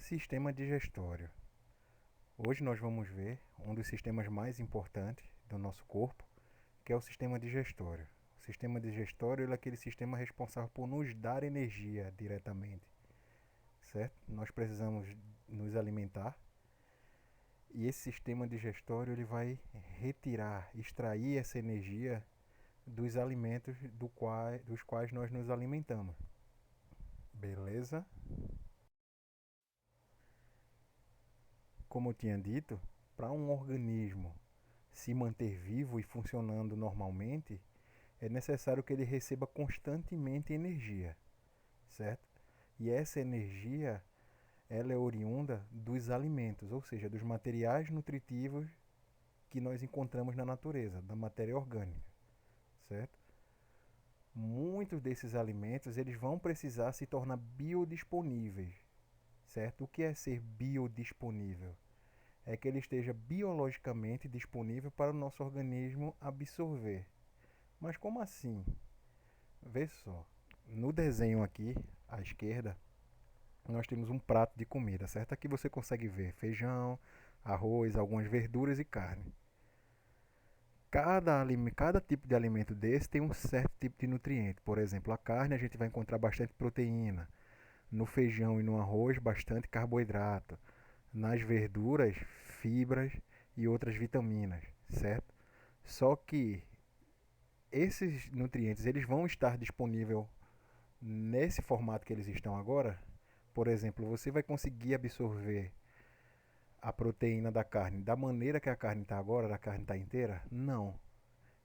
Sistema digestório. Hoje nós vamos ver um dos sistemas mais importantes do nosso corpo, que é o sistema digestório. O sistema digestório é aquele sistema responsável por nos dar energia diretamente, certo? Nós precisamos nos alimentar e esse sistema digestório ele vai retirar, extrair essa energia dos alimentos dos quais nós nos alimentamos. Beleza? Como eu tinha dito, para um organismo se manter vivo e funcionando normalmente, é necessário que ele receba constantemente energia, certo? E essa energia, ela é oriunda dos alimentos, ou seja, dos materiais nutritivos que nós encontramos na natureza, da matéria orgânica, certo? Muitos desses alimentos, eles vão precisar se tornar biodisponíveis, certo? O que é ser biodisponível? É que ele esteja biologicamente disponível para o nosso organismo absorver. Mas como assim? Vê só, no desenho aqui, à esquerda, nós temos um prato de comida, certo? Aqui você consegue ver feijão, arroz, algumas verduras e carne. Cada tipo de alimento desse tem um certo tipo de nutriente. Por exemplo, a carne a gente vai encontrar bastante proteína. No feijão e no arroz, bastante carboidrato. Nas verduras, fibras e outras vitaminas, certo? Só que esses nutrientes eles vão estar disponíveis nesse formato que eles estão agora. Por exemplo, você vai conseguir absorver a proteína da carne da maneira que a carne está agora, a carne está inteira? Não.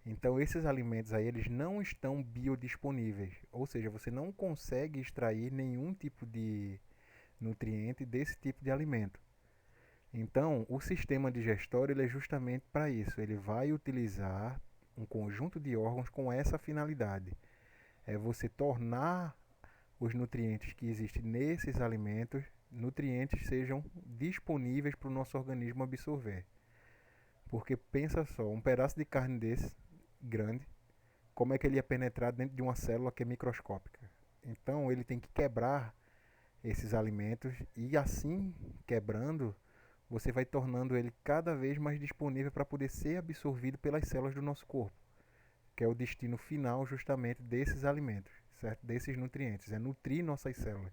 Então esses alimentos aí eles não estão biodisponíveis, ou seja, você não consegue extrair nenhum tipo de nutriente desse tipo de alimento. Então, o sistema digestório ele é justamente para isso. Ele vai utilizar um conjunto de órgãos com essa finalidade. É você tornar os nutrientes que existem nesses alimentos, nutrientes sejam disponíveis para o nosso organismo absorver. Porque pensa só, um pedaço de carne desse, grande, como é que ele ia penetrar dentro de uma célula que é microscópica? Então ele tem que quebrar esses alimentos e assim quebrando, você vai tornando ele cada vez mais disponível para poder ser absorvido pelas células do nosso corpo, que é o destino final justamente desses alimentos, certo? Desses nutrientes, é nutrir nossas células,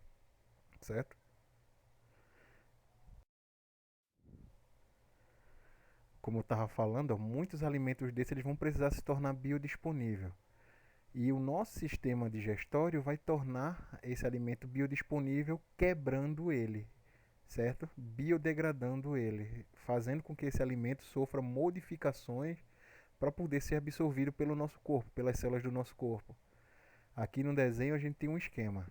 certo? Como eu estava falando, muitos alimentos desses eles vão precisar se tornar biodisponível. E o nosso sistema digestório vai tornar esse alimento biodisponível quebrando ele, certo? Biodegradando ele, fazendo com que esse alimento sofra modificações para poder ser absorvido pelo nosso corpo, pelas células do nosso corpo. Aqui no desenho a gente tem um esquema,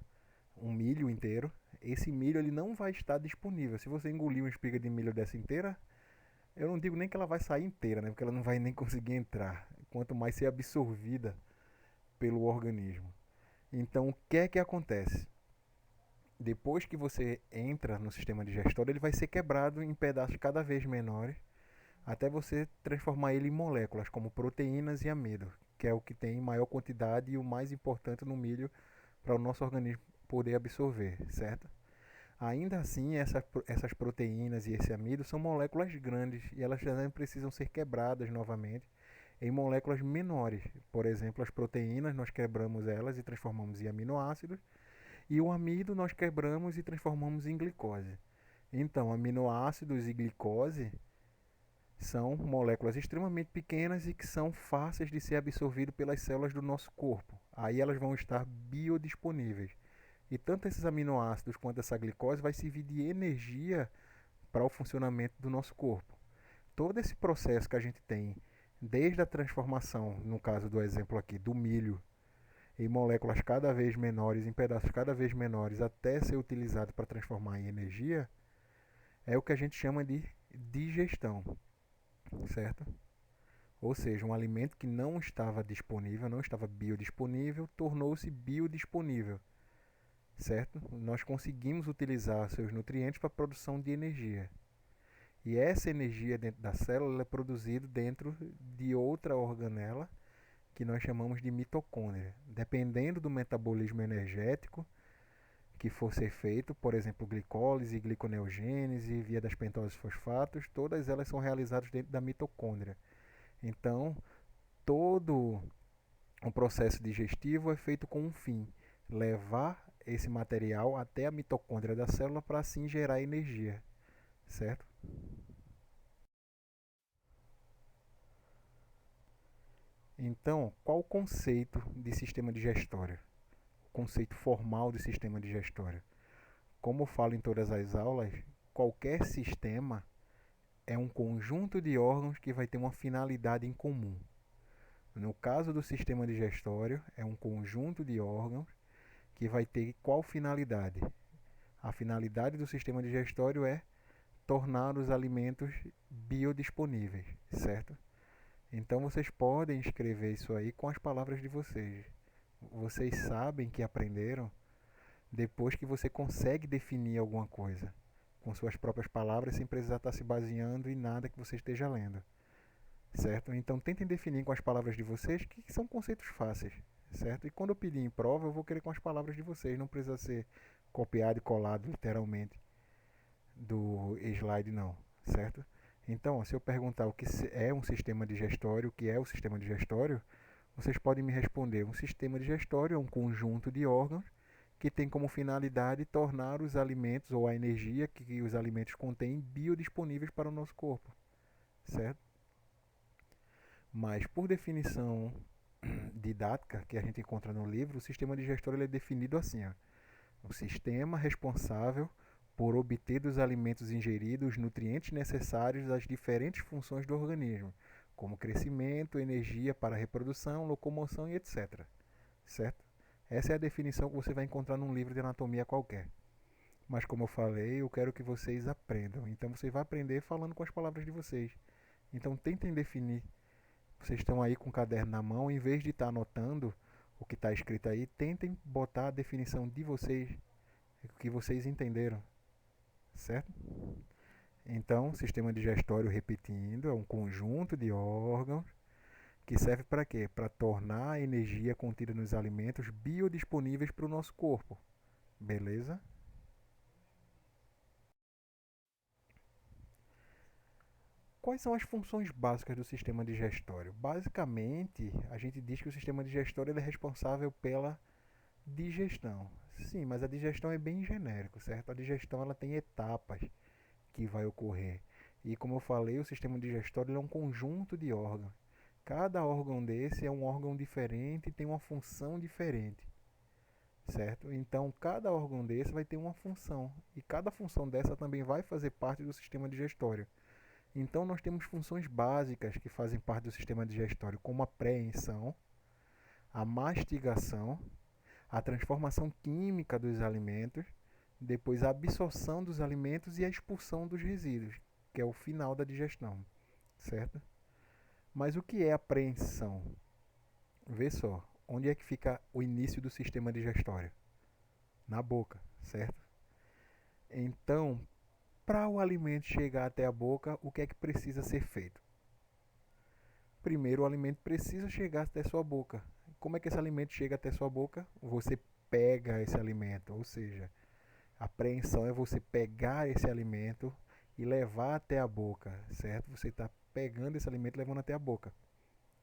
um milho inteiro. Esse milho ele não vai estar disponível. Se você engolir uma espiga de milho dessa inteira, eu não digo nem que ela vai sair inteira, né? Porque ela não vai nem conseguir entrar. Quanto mais ser absorvida pelo organismo. Então, o que é que acontece? Depois que você entra no sistema digestório, ele vai ser quebrado em pedaços cada vez menores, até você transformar ele em moléculas, como proteínas e amido, que é o que tem maior quantidade e o mais importante no milho para o nosso organismo poder absorver, certo? Ainda assim, essas proteínas e esse amido são moléculas grandes e elas também precisam ser quebradas novamente em moléculas menores. Por exemplo, as proteínas nós quebramos elas e transformamos em aminoácidos, e o amido nós quebramos e transformamos em glicose. Então, aminoácidos e glicose são moléculas extremamente pequenas e que são fáceis de ser absorvidas pelas células do nosso corpo. Aí elas vão estar biodisponíveis. E tanto esses aminoácidos quanto essa glicose vai servir de energia para o funcionamento do nosso corpo. Todo esse processo que a gente tem, desde a transformação, no caso do exemplo aqui, do milho, em moléculas cada vez menores, em pedaços cada vez menores, até ser utilizado para transformar em energia, é o que a gente chama de digestão, certo? Ou seja, um alimento que não estava disponível, não estava biodisponível, tornou-se biodisponível, certo? Nós conseguimos utilizar seus nutrientes para a produção de energia. E essa energia dentro da célula é produzida dentro de outra organela que nós chamamos de mitocôndria. Dependendo do metabolismo energético que for ser feito, por exemplo, glicólise, gliconeogênese, via das pentoses fosfatos, todas elas são realizadas dentro da mitocôndria. Então, todo o processo digestivo é feito com um fim: levar esse material até a mitocôndria da célula para assim gerar energia, certo? Então, qual o conceito de sistema digestório? O conceito formal de sistema digestório. Como eu falo em todas as aulas, qualquer sistema é um conjunto de órgãos que vai ter uma finalidade em comum. No caso do sistema digestório, é um conjunto de órgãos que vai ter qual finalidade? A finalidade do sistema digestório é tornar os alimentos biodisponíveis, certo? Então vocês podem escrever isso aí com as palavras de vocês. Vocês sabem que aprenderam depois que você consegue definir alguma coisa com suas próprias palavras sem precisar estar se baseando em nada que você esteja lendo, certo? Então tentem definir com as palavras de vocês, que são conceitos fáceis, certo? E quando eu pedir em prova, eu vou querer com as palavras de vocês, não precisa ser copiado e colado literalmente do slide não, certo? Então, se eu perguntar o que é um sistema digestório, o que é o sistema digestório, vocês podem me responder: um sistema digestório é um conjunto de órgãos que tem como finalidade tornar os alimentos ou a energia que os alimentos contêm biodisponíveis para o nosso corpo, certo? Mas por definição didática que a gente encontra no livro, o sistema digestório ele é definido assim: ó, o sistema responsável por obter dos alimentos ingeridos os nutrientes necessários às diferentes funções do organismo, como crescimento, energia para reprodução, locomoção e etc. Certo? Essa é a definição que você vai encontrar num livro de anatomia qualquer. Mas como eu falei, eu quero que vocês aprendam. Então você vai aprender falando com as palavras de vocês. Então tentem definir. Vocês estão aí com o caderno na mão, em vez de estar anotando o que está escrito aí, tentem botar a definição de vocês, o que vocês entenderam, certo? Então, sistema digestório, repetindo, é um conjunto de órgãos que serve para quê? Para tornar a energia contida nos alimentos biodisponíveis para o nosso corpo. Beleza? Quais são as funções básicas do sistema digestório? Basicamente, a gente diz que o sistema digestório é responsável pela digestão. Sim, mas a digestão é bem genérico, certo? A digestão ela tem etapas que vai ocorrer. E como eu falei, o sistema digestório é um conjunto de órgãos. Cada órgão desse é um órgão diferente e tem uma função diferente, certo? Então, cada órgão desse vai ter uma função e cada função dessa também vai fazer parte do sistema digestório. Então, nós temos funções básicas que fazem parte do sistema digestório, como a preensão, a mastigação, a transformação química dos alimentos, depois a absorção dos alimentos e a expulsão dos resíduos, que é o final da digestão, certo? Mas o que é a preensão? Vê só, onde é que fica o início do sistema digestório? Na boca, certo? Então, para o alimento chegar até a boca, o que é que precisa ser feito? Primeiro, o alimento precisa chegar até sua boca. Como é que esse alimento chega até sua boca? Você pega esse alimento, ou seja, a apreensão é você pegar esse alimento e levar até a boca, certo? Você está pegando esse alimento e levando até a boca.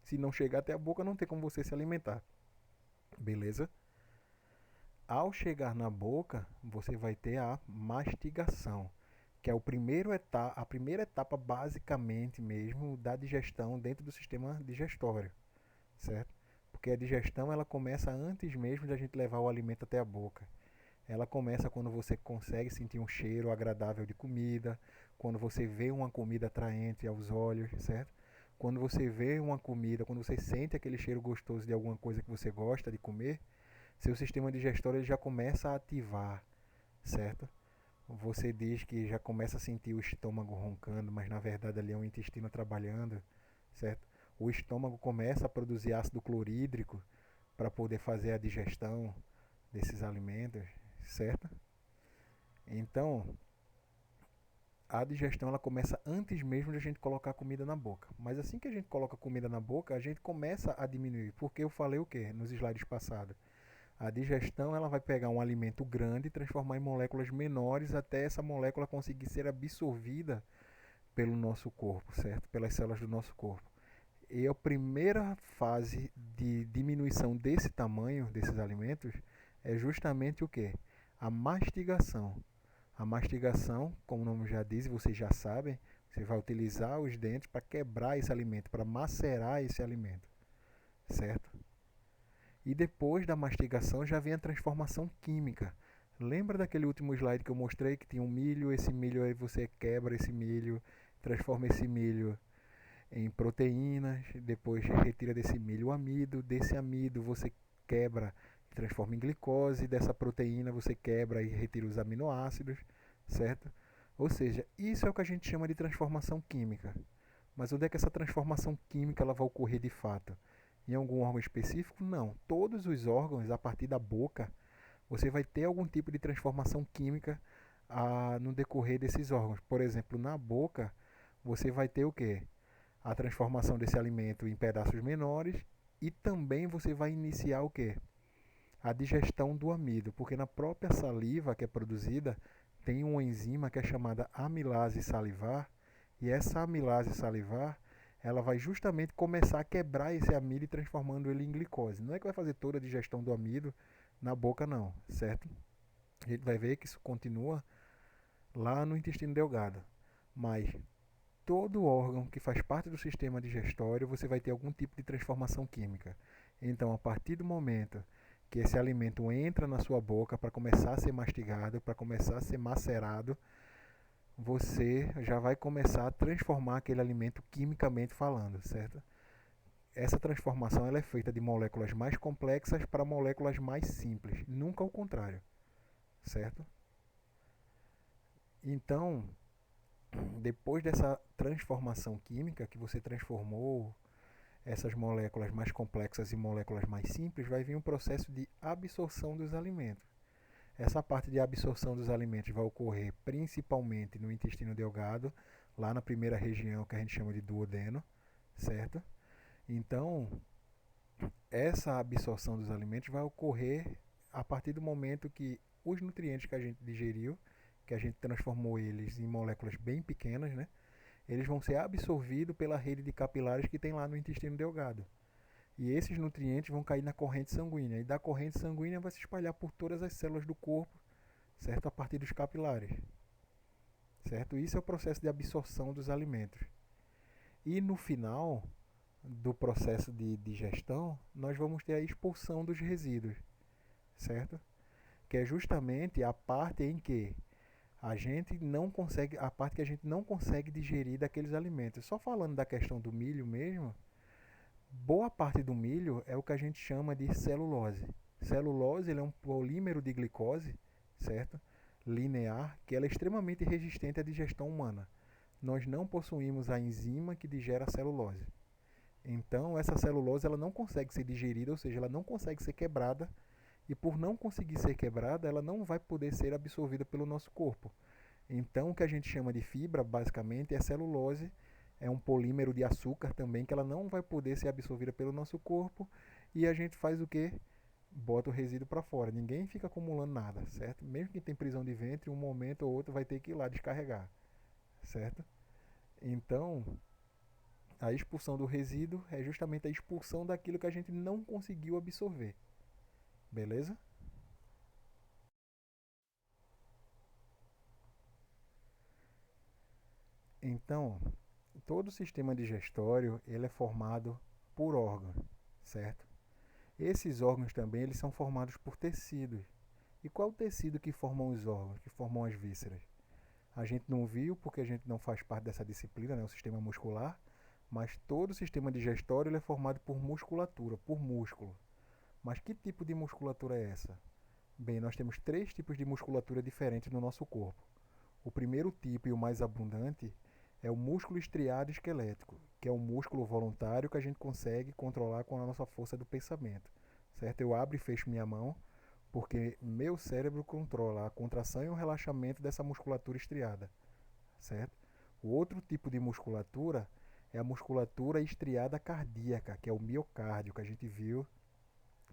Se não chegar até a boca, não tem como você se alimentar. Beleza? Ao chegar na boca, você vai ter a mastigação, que é a primeira etapa basicamente mesmo da digestão dentro do sistema digestório, certo? Porque a digestão ela começa antes mesmo de a gente levar o alimento até a boca. Ela começa quando você consegue sentir um cheiro agradável de comida, quando você vê uma comida atraente aos olhos, certo? Quando você vê uma comida, quando você sente aquele cheiro gostoso de alguma coisa que você gosta de comer, seu sistema digestório ele já começa a ativar, certo? Você diz que já começa a sentir o estômago roncando, mas na verdade ali é o intestino trabalhando, certo? O estômago começa a produzir ácido clorídrico para poder fazer a digestão desses alimentos, certo? Então, a digestão ela começa antes mesmo de a gente colocar a comida na boca. Mas assim que a gente coloca a comida na boca, a gente começa a diminuir. Porque eu falei o quê nos slides passados? A digestão ela vai pegar um alimento grande e transformar em moléculas menores até essa molécula conseguir ser absorvida pelo nosso corpo, certo? Pelas células do nosso corpo. E a primeira fase de diminuição desse tamanho desses alimentos é justamente o que? A mastigação. A mastigação, como o nome já diz, e vocês já sabem, você vai utilizar os dentes para quebrar esse alimento, para macerar esse alimento, certo? E depois da mastigação já vem a transformação química. Lembra daquele último slide que eu mostrei que tinha um milho? Esse milho aí você quebra esse milho, transforma esse milho em proteínas, depois retira desse milho o amido, desse amido você quebra e transforma em glicose, dessa proteína você quebra e retira os aminoácidos, certo? Ou seja, isso é o que a gente chama de transformação química. Mas onde é que essa transformação química ela vai ocorrer de fato? Em algum órgão específico? Não. Todos os órgãos, a partir da boca, você vai ter algum tipo de transformação química no decorrer desses órgãos. Por exemplo, na boca, você vai ter o quê? A transformação desse alimento em pedaços menores e também você vai iniciar o quê? A digestão do amido, porque na própria saliva que é produzida tem uma enzima que é chamada amilase salivar, e essa amilase salivar ela vai justamente começar a quebrar esse amido e transformando ele em glicose. Não é que vai fazer toda a digestão do amido na boca não, certo? A gente vai ver que isso continua lá no intestino delgado, mas todo órgão que faz parte do sistema digestório, você vai ter algum tipo de transformação química. Então, a partir do momento que esse alimento entra na sua boca para começar a ser mastigado, para começar a ser macerado, você já vai começar a transformar aquele alimento quimicamente falando, certo? Essa transformação ela é feita de moléculas mais complexas para moléculas mais simples, nunca o contrário, certo? Então, depois dessa transformação química que você transformou essas moléculas mais complexas em moléculas mais simples, vai vir um processo de absorção dos alimentos. Essa parte de absorção dos alimentos vai ocorrer principalmente no intestino delgado, lá na primeira região que a gente chama de duodeno, certo? Então, essa absorção dos alimentos vai ocorrer a partir do momento que os nutrientes que a gente digeriu, que a gente transformou eles em moléculas bem pequenas, né? Eles vão ser absorvidos pela rede de capilares que tem lá no intestino delgado. E esses nutrientes vão cair na corrente sanguínea. E da corrente sanguínea vai se espalhar por todas as células do corpo, certo? A partir dos capilares, certo? Isso é o processo de absorção dos alimentos. E no final do processo de digestão, nós vamos ter a expulsão dos resíduos, certo? Que é justamente a parte em que a parte que a gente não consegue digerir daqueles alimentos. Só falando da questão do milho mesmo, boa parte do milho é o que a gente chama de celulose. Celulose ele é um polímero de glicose, certo? Linear, que ela é extremamente resistente à digestão humana. Nós não possuímos a enzima que digera a celulose. Então, essa celulose ela não consegue ser digerida, ou seja, ela não consegue ser quebrada, e por não conseguir ser quebrada, ela não vai poder ser absorvida pelo nosso corpo. Então, o que a gente chama de fibra, basicamente, é celulose, é um polímero de açúcar também, que ela não vai poder ser absorvida pelo nosso corpo, e a gente faz o quê? Bota o resíduo para fora. Ninguém fica acumulando nada, certo? Mesmo que tem prisão de ventre, um momento ou outro vai ter que ir lá descarregar, certo? Então, a expulsão do resíduo é justamente a expulsão daquilo que a gente não conseguiu absorver. Beleza? Então, todo o sistema digestório ele é formado por órgãos, certo? Esses órgãos também eles são formados por tecidos. E qual o tecido que formam os órgãos, que formam as vísceras? A gente não viu porque a gente não faz parte dessa disciplina, né, o sistema muscular, mas todo o sistema digestório ele é formado por musculatura, por músculo. Mas que tipo de musculatura é essa? Bem, nós temos três tipos de musculatura diferentes no nosso corpo. O primeiro tipo e o mais abundante é o músculo estriado esquelético, que é um músculo voluntário que a gente consegue controlar com a nossa força do pensamento. Certo? Eu abro e fecho minha mão porque meu cérebro controla a contração e o relaxamento dessa musculatura estriada. Certo? O outro tipo de musculatura é a musculatura estriada cardíaca, que é o miocárdio, que a gente viu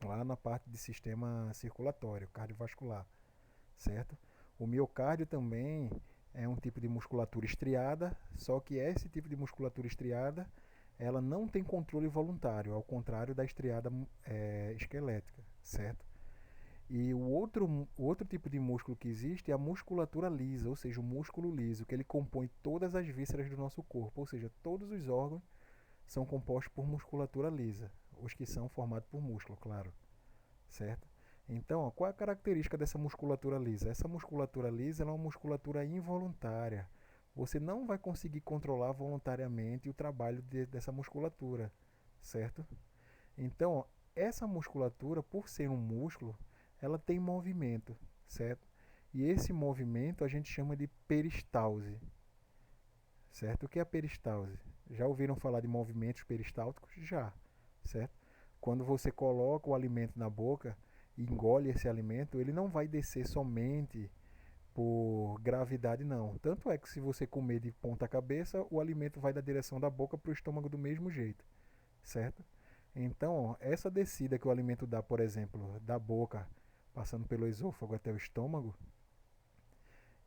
lá na parte de sistema circulatório, cardiovascular, certo? O miocárdio também é um tipo de musculatura estriada, só que esse tipo de musculatura estriada ela não tem controle voluntário, ao contrário da estriada esquelética, certo? E o outro tipo de músculo que existe é a musculatura lisa, ou seja, o músculo liso, que ele compõe todas as vísceras do nosso corpo, ou seja, todos os órgãos são compostos por musculatura lisa, os que são formados por músculo, claro, certo? Então, ó, qual é a característica dessa musculatura lisa? Essa musculatura lisa é uma musculatura involuntária. Você não vai conseguir controlar voluntariamente o trabalho dessa musculatura, certo? Então, ó, essa musculatura, por ser um músculo, ela tem movimento, certo? E esse movimento a gente chama de peristalse, certo? O que é a peristalse? Já ouviram falar de movimentos peristálticos? Já, certo? Quando você coloca o alimento na boca e engole esse alimento, ele não vai descer somente por gravidade, não. Tanto é que se você comer de ponta cabeça, o alimento vai da direção da boca para o estômago do mesmo jeito, certo? Então, essa descida que o alimento dá, por exemplo, da boca, passando pelo esôfago até o estômago,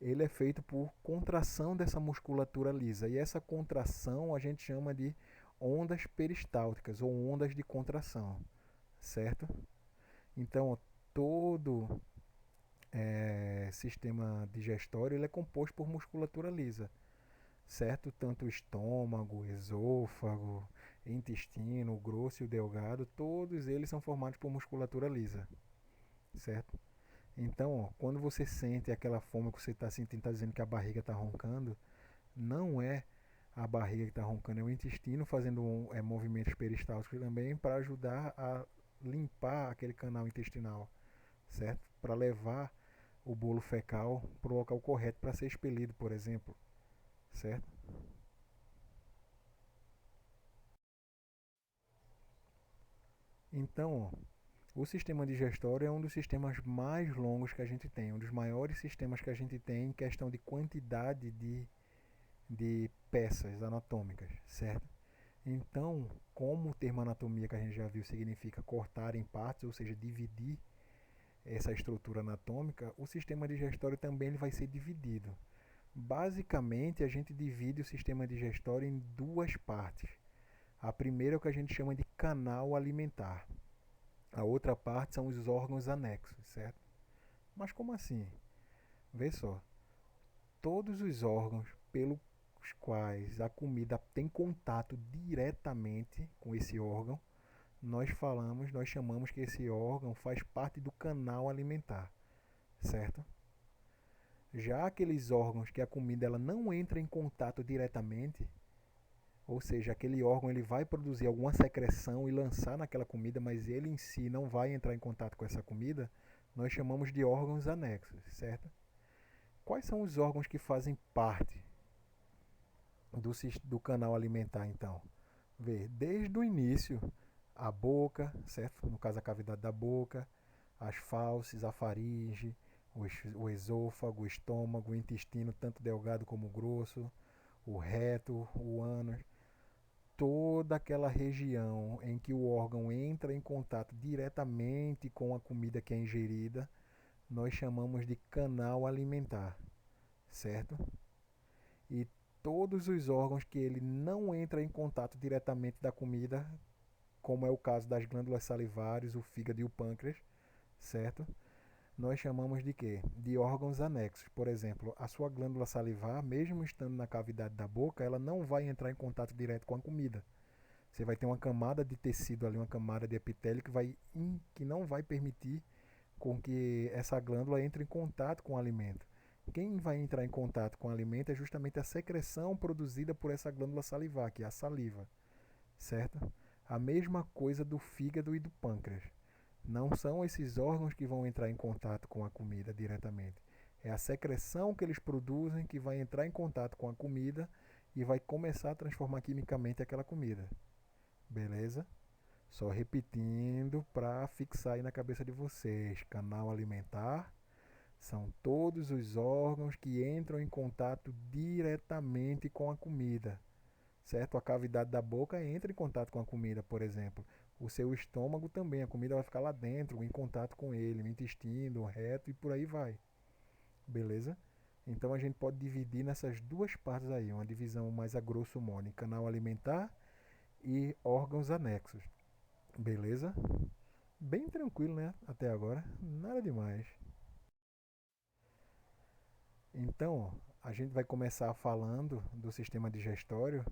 ele é feito por contração dessa musculatura lisa. E essa contração a gente chama de ondas peristálticas ou ondas de contração, certo? Então, todo sistema digestório ele é composto por musculatura lisa, certo? Tanto o estômago, o esôfago, intestino, o grosso e o delgado, todos eles são formados por musculatura lisa, certo? Então, ó, quando você sente aquela fome que você está sentindo, está dizendo que a barriga está roncando, não é a barriga que está roncando, é o intestino fazendo movimentos peristálticos também para ajudar a limpar aquele canal intestinal, certo? Para levar o bolo fecal para o local correto para ser expelido, por exemplo, certo? Então, ó, o sistema digestório é um dos sistemas mais longos que a gente tem, um dos maiores sistemas que a gente tem em questão de quantidade de peças anatômicas, certo? Então, como o termo anatomia que a gente já viu significa cortar em partes, ou seja, dividir essa estrutura anatômica, o sistema digestório também ele vai ser dividido. Basicamente, a gente divide o sistema digestório em duas partes. A primeira é o que a gente chama de canal alimentar. A outra parte são os órgãos anexos, certo? Mas como assim? Vê só, todos os órgãos pelos quais a comida tem contato diretamente com esse órgão, nós chamamos que esse órgão faz parte do canal alimentar, certo? Já aqueles órgãos que a comida ela não entra em contato diretamente, ou seja, aquele órgão ele vai produzir alguma secreção e lançar naquela comida, mas ele em si não vai entrar em contato com essa comida, nós chamamos de órgãos anexos, certo? Quais são os órgãos que fazem parte do canal alimentar, então? Vê, desde o início, a boca, certo? No caso, a cavidade da boca, as fauces, a faringe, o esôfago, o estômago, o intestino, tanto delgado como grosso, o reto, o ânus, toda aquela região em que o órgão entra em contato diretamente com a comida que é ingerida, nós chamamos de canal alimentar, certo? E todos os órgãos que ele não entra em contato diretamente da comida, como é o caso das glândulas salivares, o fígado e o pâncreas, certo? Nós chamamos de quê? De órgãos anexos. Por exemplo, a sua glândula salivar, mesmo estando na cavidade da boca, ela não vai entrar em contato direto com a comida. Você vai ter uma camada de tecido ali, uma camada de epitélio que não vai permitir com que essa glândula entre em contato com o alimento. Quem vai entrar em contato com o alimento é justamente a secreção produzida por essa glândula salivar, que é a saliva, certo? A mesma coisa do fígado e do pâncreas. Não são esses órgãos que vão entrar em contato com a comida diretamente. É a secreção que eles produzem que vai entrar em contato com a comida e vai começar a transformar quimicamente aquela comida. Beleza? Só repetindo para fixar aí na cabeça de vocês. Canal alimentar são todos os órgãos que entram em contato diretamente com a comida, certo? A cavidade da boca entra em contato com a comida, por exemplo. o seu estômago também, a comida vai ficar lá dentro, em contato com ele, o intestino, o reto e por aí vai. Beleza? Então a gente pode dividir nessas duas partes aí, uma divisão mais a grosso modo, em canal alimentar e órgãos anexos. Beleza? Bem tranquilo, né? Até agora, nada demais. Então, a gente vai começar falando do sistema digestório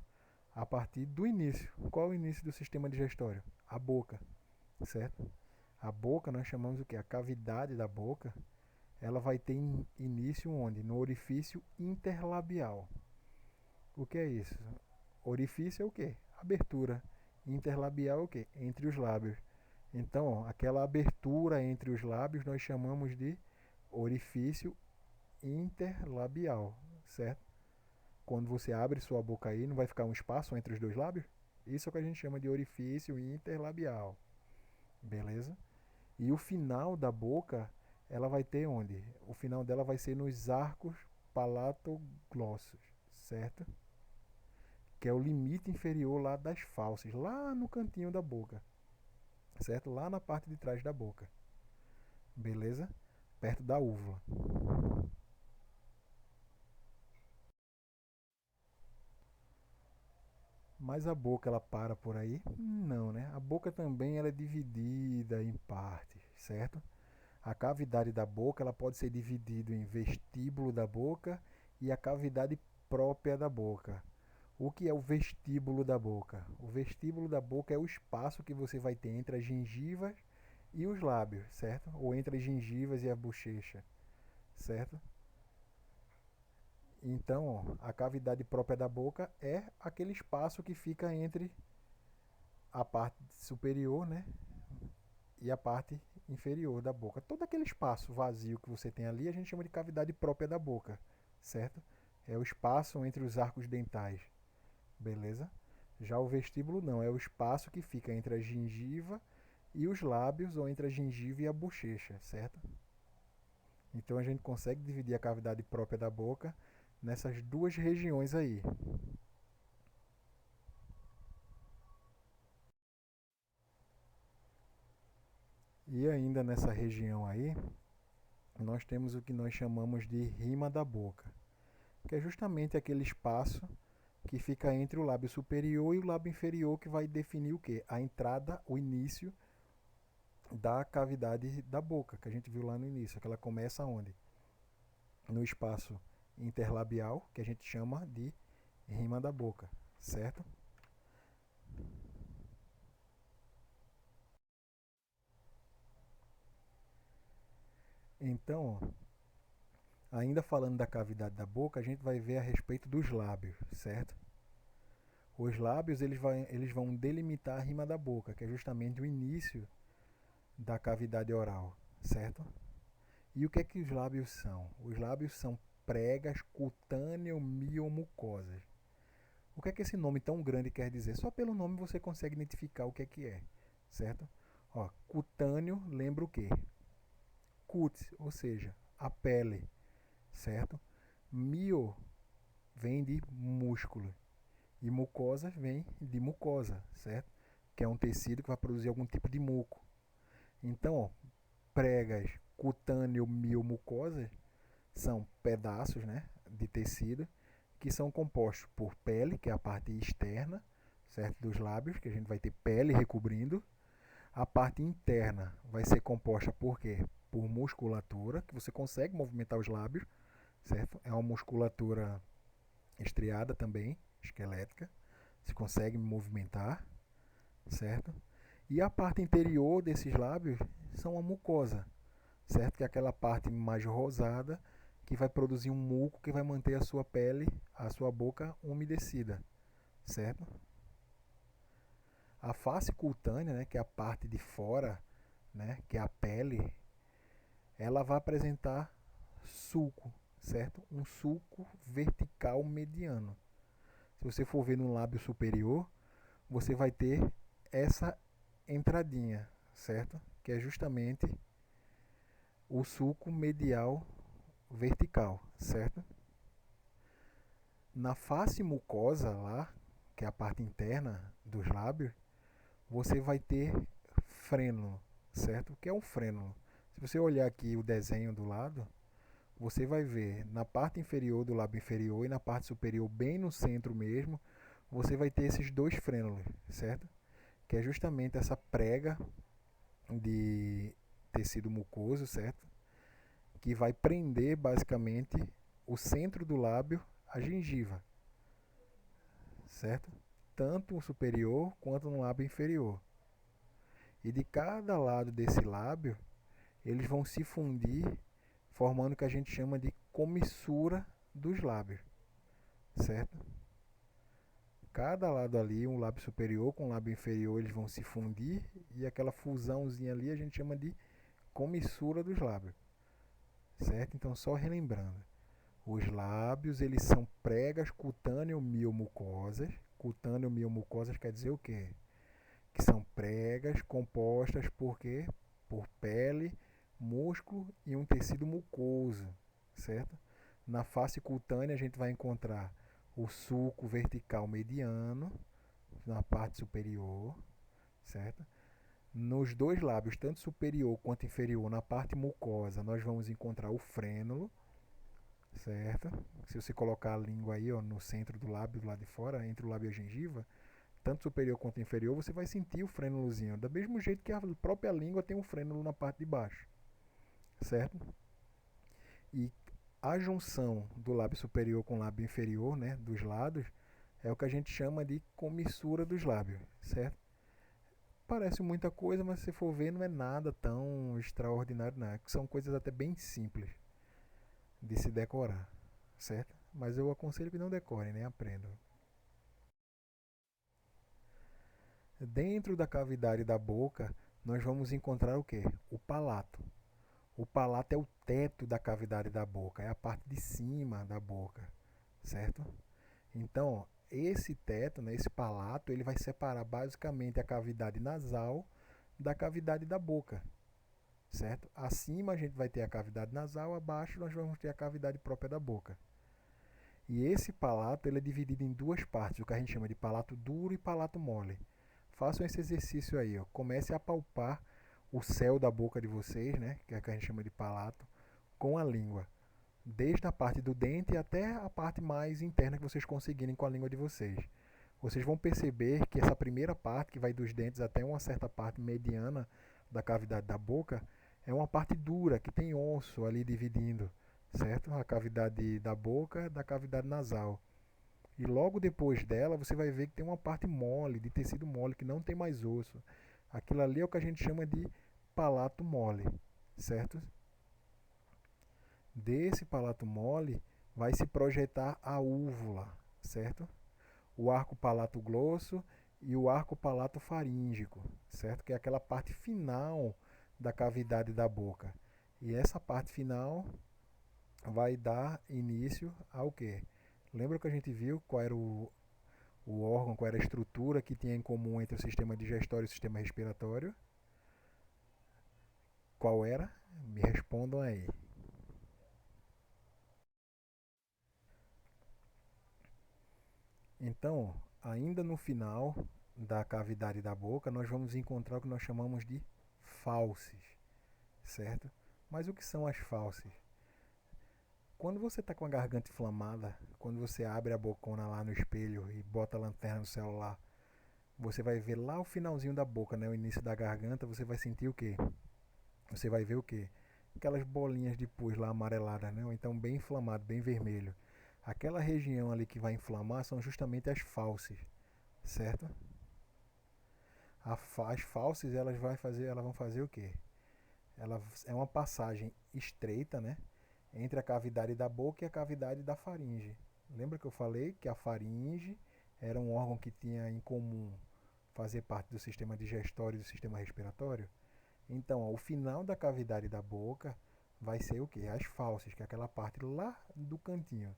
a partir do início. Qual é o início do sistema digestório? A boca, certo? A boca nós chamamos o que? A cavidade da boca, ela vai ter início onde? No orifício interlabial. O que é isso? Orifício é o quê? Abertura. Interlabial é o quê? Entre os lábios. Então, aquela abertura entre os lábios nós chamamos de orifício interlabial, certo? Quando você abre sua boca aí, não vai ficar um espaço entre os dois lábios? Isso é o que a gente chama de orifício interlabial, beleza? E o final da boca, ela vai ter onde? O final dela vai ser nos arcos palatoglossos, certo? Que é o limite inferior lá das fauces, lá no cantinho da boca, certo? Lá na parte de trás da boca, beleza? Perto da úvula. Mas a boca ela para por aí? Não, né? A boca também ela é dividida em partes, certo? A cavidade da boca ela pode ser dividida em vestíbulo da boca e a cavidade própria da boca. O que é o vestíbulo da boca? O vestíbulo da boca é o espaço que você vai ter entre as gengivas e os lábios, certo? Ou entre as gengivas e a bochecha, certo? Então, ó, a cavidade própria da boca é aquele espaço que fica entre a parte superior, né, e a parte inferior da boca. Todo aquele espaço vazio que você tem ali, a gente chama de cavidade própria da boca, certo? É o espaço entre os arcos dentais, beleza? Já o vestíbulo não, é o espaço que fica entre a gengiva e os lábios ou entre a gengiva e a bochecha, certo? Então a gente consegue dividir a cavidade própria da boca nessas duas regiões aí. E ainda nessa região aí, nós temos o que nós chamamos de rima da boca, que é justamente aquele espaço que fica entre o lábio superior e o lábio inferior, que vai definir o quê? A entrada, o início da cavidade da boca, que a gente viu lá no início, que ela começa onde? No espaço interlabial, que a gente chama de rima da boca, certo? Então, ainda falando da cavidade da boca, a gente vai ver a respeito dos lábios, certo? Os lábios eles vão delimitar a rima da boca, que é justamente o início da cavidade oral, certo? E o que é que os lábios são? Os lábios são pregas cutâneo-miomucosas. O que é que esse nome tão grande quer dizer? Só pelo nome você consegue identificar o que é, certo? Ó, cutâneo lembra o quê? Cutis, ou seja, a pele, certo? Mio vem de músculo e mucosa vem de mucosa, certo? Que é um tecido que vai produzir algum tipo de muco. Então, ó, pregas cutâneo-miomucosas são pedaços, né, de tecido que são compostos por pele, que é a parte externa, certo, dos lábios, que a gente vai ter pele recobrindo. A parte interna vai ser composta por quê? Por musculatura, que você consegue movimentar os lábios, certo? É uma musculatura estriada também, esquelética. Você consegue movimentar, certo? E a parte interior desses lábios são a mucosa, certo? Que é aquela parte mais rosada que vai produzir um muco que vai manter a sua pele, a sua boca umedecida, certo? A face cutânea, né, que é a parte de fora, né, que é a pele, ela vai apresentar sulco, certo? Um sulco vertical mediano. Se você for ver no lábio superior, você vai ter essa entradinha, certo? Que é justamente o sulco medial vertical, certo? Na face mucosa lá, que é a parte interna dos lábios, você vai ter frênulo, certo? O que é um frênulo? Se você olhar aqui o desenho do lado, você vai ver na parte inferior do lábio inferior e na parte superior, bem no centro mesmo, você vai ter esses dois frênulos, certo? Que é justamente essa prega de tecido mucoso, certo? Que vai prender basicamente o centro do lábio à gengiva, certo? Tanto o superior quanto no lábio inferior. E de cada lado desse lábio, eles vão se fundir, formando o que a gente chama de comissura dos lábios, certo? Cada lado ali, um lábio superior com o lábio inferior, eles vão se fundir e aquela fusãozinha ali a gente chama de comissura dos lábios, certo? Então, só relembrando, os lábios, eles são pregas cutâneo-miomucosas. Cutâneo-miomucosas quer dizer o quê? Que são pregas compostas por quê? Por pele, músculo e um tecido mucoso, certo? Na face cutânea a gente vai encontrar o sulco vertical mediano na parte superior, certo? Nos dois lábios, tanto superior quanto inferior, na parte mucosa, nós vamos encontrar o frênulo, certo? Se você colocar a língua aí, ó, no centro do lábio, do lado de fora, entre o lábio e a gengiva, tanto superior quanto inferior, você vai sentir o frênulozinho, do mesmo jeito que a própria língua tem um frênulo na parte de baixo, certo? E a junção do lábio superior com o lábio inferior, né, dos lados, é o que a gente chama de comissura dos lábios, certo? Parece muita coisa, mas se você for ver, não é nada tão extraordinário, não. São coisas até bem simples de se decorar, certo? Mas eu aconselho que não decorem, nem aprendam. Dentro da cavidade da boca, nós vamos encontrar o quê? O palato. O palato é o teto da cavidade da boca, é a parte de cima da boca, certo? Então, esse teto, né, esse palato, ele vai separar basicamente a cavidade nasal da cavidade da boca, certo? Acima a gente vai ter a cavidade nasal, abaixo nós vamos ter a cavidade própria da boca. E esse palato ele é dividido em duas partes, o que a gente chama de palato duro e palato mole. Façam esse exercício aí, ó. Comece a palpar o céu da boca de vocês, né, que é o que a gente chama de palato, com a língua. Desde a parte do dente até a parte mais interna que vocês conseguirem com a língua de vocês. Vocês vão perceber que essa primeira parte, que vai dos dentes até uma certa parte mediana da cavidade da boca, é uma parte dura, que tem osso ali dividindo, certo? A cavidade da boca da cavidade nasal. E logo depois dela, você vai ver que tem uma parte mole, de tecido mole, que não tem mais osso. Aquilo ali é o que a gente chama de palato mole, certo? Desse palato mole vai se projetar a úvula, certo? O arco palato glosso e o arco palato faríngico, certo? Que é aquela parte final da cavidade da boca. E essa parte final vai dar início ao quê? Lembra que a gente viu qual era o órgão, qual era a estrutura que tinha em comum entre o sistema digestório e o sistema respiratório? Qual era? Me respondam aí. Então, ainda no final da cavidade da boca, nós vamos encontrar o que nós chamamos de fauces, certo? Mas o que são as fauces? Quando você está com a garganta inflamada, quando você abre a bocona lá no espelho e bota a lanterna no celular, você vai ver lá o finalzinho da boca, né, o início da garganta, você vai sentir o quê? Você vai ver o quê? Aquelas bolinhas de pus lá amareladas, né? Ou então bem inflamado, bem vermelho. Aquela região ali que vai inflamar são justamente as fauces, certo? As fauces elas vão fazer o quê? Ela é uma passagem estreita, né, entre a cavidade da boca e a cavidade da faringe. Lembra que eu falei que a faringe era um órgão que tinha em comum fazer parte do sistema digestório e do sistema respiratório? Então, ó, o final da cavidade da boca vai ser o quê? As fauces, que é aquela parte lá do cantinho,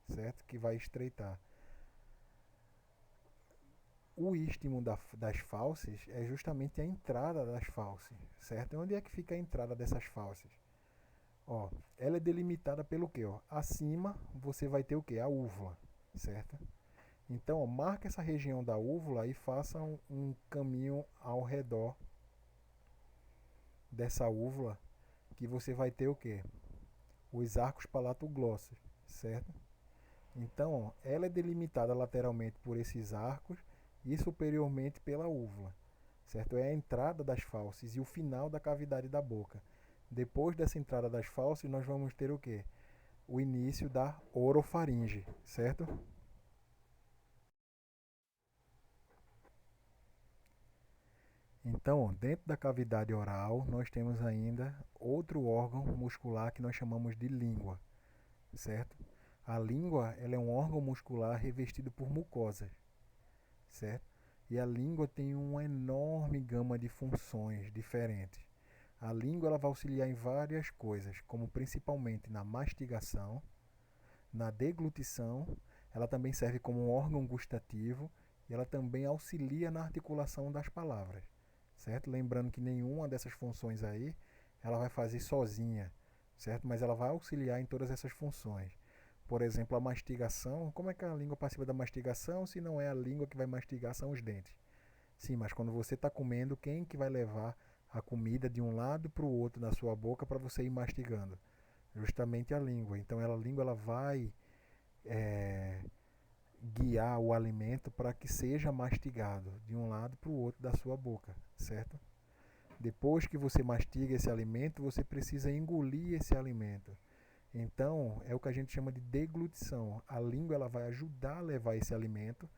certo? Que vai estreitar. O istmo das fauces é justamente a entrada das fauces, certo? Onde é que fica a entrada dessas fauces? Ó, ela é delimitada pelo quê? Ó? Acima você vai ter o quê? A úvula, certo? Então, ó, marca essa região da úvula e faça um caminho ao redor dessa úvula, que você vai ter o quê? Os arcos palatoglossais, certo? Então, ó, ela é delimitada lateralmente por esses arcos e superiormente pela úvula, certo? É a entrada das fauces e o final da cavidade da boca. Depois dessa entrada das fauces, nós vamos ter o quê? O início da orofaringe, certo? Então, dentro da cavidade oral, nós temos ainda outro órgão muscular que nós chamamos de língua, certo? A língua, ela é um órgão muscular revestido por mucosas, certo? E a língua tem uma enorme gama de funções diferentes. A língua ela vai auxiliar em várias coisas, como principalmente na mastigação, na deglutição, ela também serve como um órgão gustativo e ela também auxilia na articulação das palavras, certo? Lembrando que nenhuma dessas funções aí ela vai fazer sozinha, certo? Mas ela vai auxiliar em todas essas funções. Por exemplo, a mastigação, como é que a língua participa da mastigação se não é a língua que vai mastigar, são os dentes? Sim, mas quando você está comendo, quem que vai levar a comida de um lado para o outro na sua boca para você ir mastigando? Justamente a língua. Então a língua ela vai é, guiar o alimento para que seja mastigado de um lado para o outro da sua boca, certo? Depois que você mastiga esse alimento, você precisa engolir esse alimento. Então, é o que a gente chama de deglutição. A língua ela vai ajudar a levar esse alimento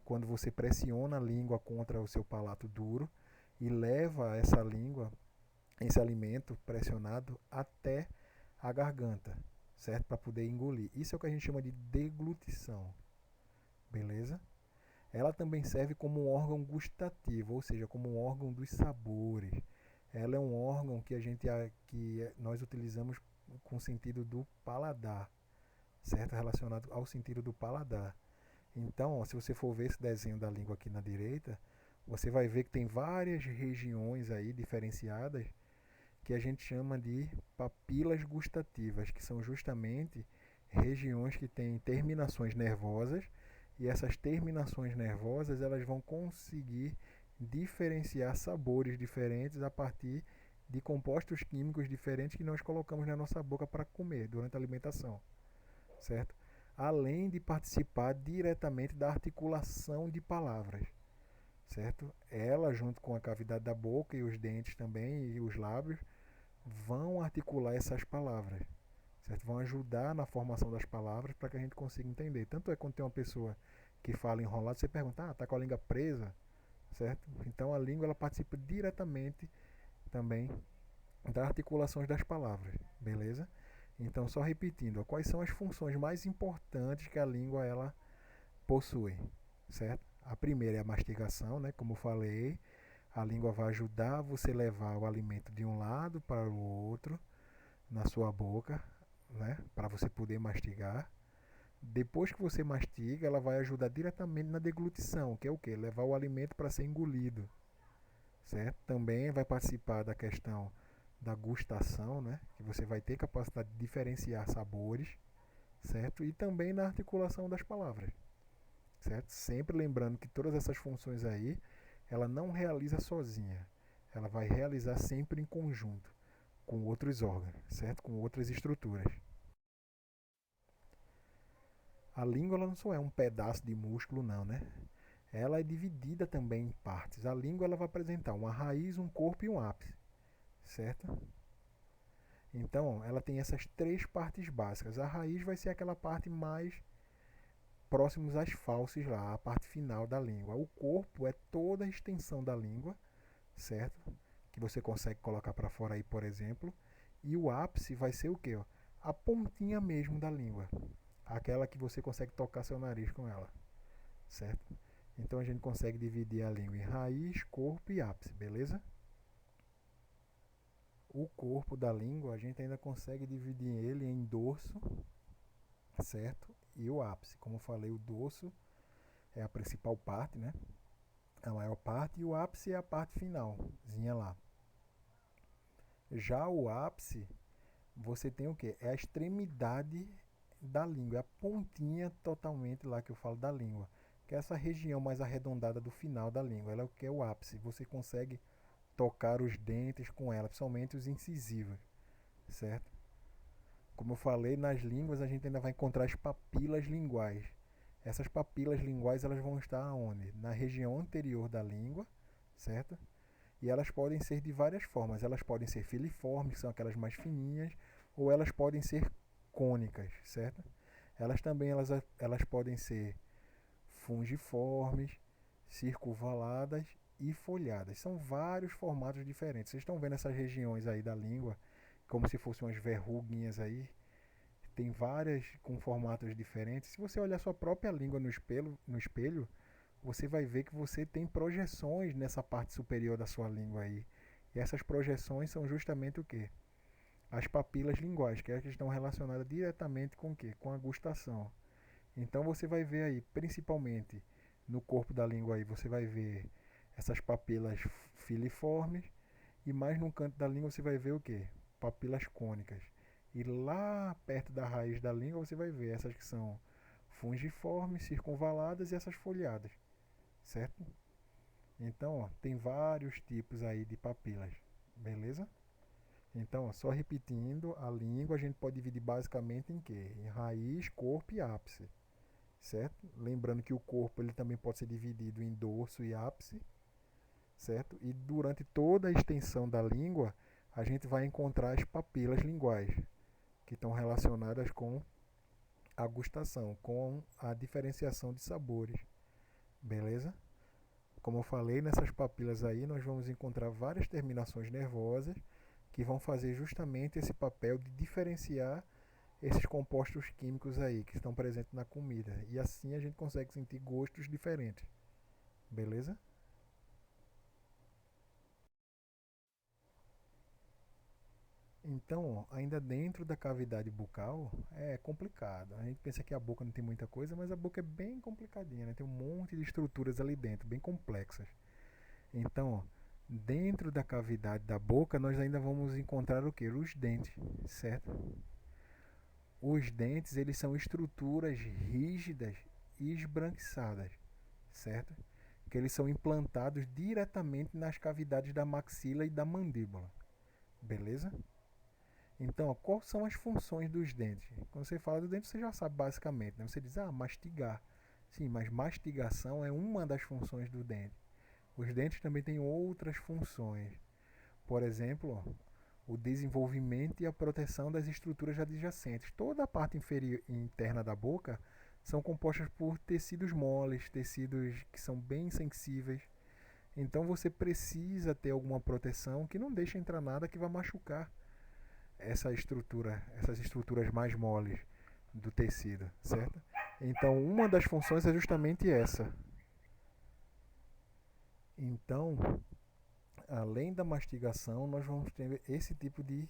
quando você pressiona a língua contra o seu palato duro e leva essa língua, esse alimento pressionado até a garganta, certo? Para poder engolir. Isso é o que a gente chama de deglutição, beleza? Ela também serve como um órgão gustativo, ou seja, como um órgão dos sabores. Ela é um órgão que nós utilizamos com o sentido do paladar, certo? Relacionado ao sentido do paladar. Então, ó, se você for ver esse desenho da língua aqui na direita, você vai ver que tem várias regiões aí diferenciadas que a gente chama de papilas gustativas, que são justamente regiões que têm terminações nervosas e essas terminações nervosas elas vão conseguir diferenciar sabores diferentes a partir de compostos químicos diferentes que nós colocamos na nossa boca para comer durante a alimentação, certo? Além de participar diretamente da articulação de palavras, certo? Ela, junto com a cavidade da boca e os dentes também e os lábios, vão articular essas palavras, certo? Vão ajudar na formação das palavras para que a gente consiga entender. Tanto é quando tem uma pessoa que fala enrolado, você pergunta, tá com a língua presa, certo? Então a língua ela participa diretamente também das articulações das palavras, beleza? Então só repetindo, ó, quais são as funções mais importantes que a língua ela possui, certo? A primeira é a mastigação, né? Como eu falei, a língua vai ajudar você a levar o alimento de um lado para o outro na sua boca, né? Para você poder mastigar. Depois que você mastiga, ela vai ajudar diretamente na deglutição, que é o quê? Levar o alimento para ser engolido, certo? Também vai participar da questão da gustação, né? Que você vai ter capacidade de diferenciar sabores, certo? E também na articulação das palavras, certo? Sempre lembrando que todas essas funções aí, ela não realiza sozinha. Ela vai realizar sempre em conjunto com outros órgãos, certo? Com outras estruturas. A língua ela não só é um pedaço de músculo, não, né? Ela é dividida também em partes. A língua ela vai apresentar uma raiz, um corpo e um ápice, certo? Então, ela tem essas três partes básicas. A raiz vai ser aquela parte mais próximos às fauces lá, a parte final da língua. O corpo é toda a extensão da língua, certo? Que você consegue colocar para fora aí, por exemplo. E o ápice vai ser o quê? Ó? A pontinha mesmo da língua. Aquela que você consegue tocar seu nariz com ela, certo? Então a gente consegue dividir a língua em raiz, corpo e ápice, beleza? O corpo da língua a gente ainda consegue dividir ele em dorso, certo? E o ápice. Como eu falei, o dorso é a principal parte, né? A maior parte, e o ápice é a parte finalzinha lá. Já o ápice, você tem o quê? É a extremidade da língua, é a pontinha totalmente lá que eu falo da língua. que é essa região mais arredondada do final da língua. Ela é o que é o ápice. Você consegue tocar os dentes com ela, principalmente os incisivos, certo? Como eu falei, nas línguas a gente ainda vai encontrar as papilas linguais. Essas papilas linguais elas vão estar onde? Na região anterior da língua, certo? E elas podem ser de várias formas. Elas podem ser filiformes, que são aquelas mais fininhas, ou elas podem ser cônicas, certo? Elas podem ser fungiformes, circunvaladas e folhadas. São vários formatos diferentes. Vocês estão vendo essas regiões aí da língua, como se fossem umas verruguinhas aí. Tem várias com formatos diferentes. Se você olhar sua própria língua no espelho, você vai ver que você tem projeções nessa parte superior da sua língua aí. E essas projeções são justamente o quê? As papilas linguais, que é as que estão relacionadas diretamente com o quê? Com a gustação. Então você vai ver aí, principalmente no corpo da língua aí, você vai ver essas papilas filiformes e mais no canto da língua você vai ver o quê? Papilas cônicas. E lá perto da raiz da língua você vai ver essas que são fungiformes, circunvaladas e essas folhadas, certo? Então, ó, tem vários tipos aí de papilas, beleza? Então, ó, só repetindo, a língua a gente pode dividir basicamente em quê? Em raiz, corpo e ápice, certo? Lembrando que o corpo ele também pode ser dividido em dorso e ápice, certo? E durante toda a extensão da língua, a gente vai encontrar as papilas linguais, que estão relacionadas com a gustação, com a diferenciação de sabores, beleza? Como eu falei, nessas papilas aí nós vamos encontrar várias terminações nervosas que vão fazer justamente esse papel de diferenciar esses compostos químicos aí que estão presentes na comida. E assim a gente consegue sentir gostos diferentes, beleza? Então, ainda dentro da cavidade bucal é complicado. A gente pensa que a boca não tem muita coisa, mas a boca é bem complicadinha, né? Tem um monte de estruturas ali dentro, bem complexas. Então, dentro da cavidade da boca, nós ainda vamos encontrar o que? Os dentes, certo? Os dentes, eles são estruturas rígidas e esbranquiçadas, certo? Que eles são implantados diretamente nas cavidades da maxila e da mandíbula, beleza? Então, ó, quais são as funções dos dentes? Quando você fala do dente, você já sabe basicamente, né? Você diz, mastigar. Sim, mas mastigação é uma das funções do dente. Os dentes também têm outras funções. Por exemplo, o desenvolvimento e a proteção das estruturas adjacentes. Toda a parte inferior e interna da boca são compostas por tecidos moles, tecidos que são bem sensíveis. Então você precisa ter alguma proteção que não deixe entrar nada que vá machucar essas estruturas mais moles do tecido, certo? Então uma das funções é justamente essa. Então, além da mastigação, nós vamos ter esse tipo de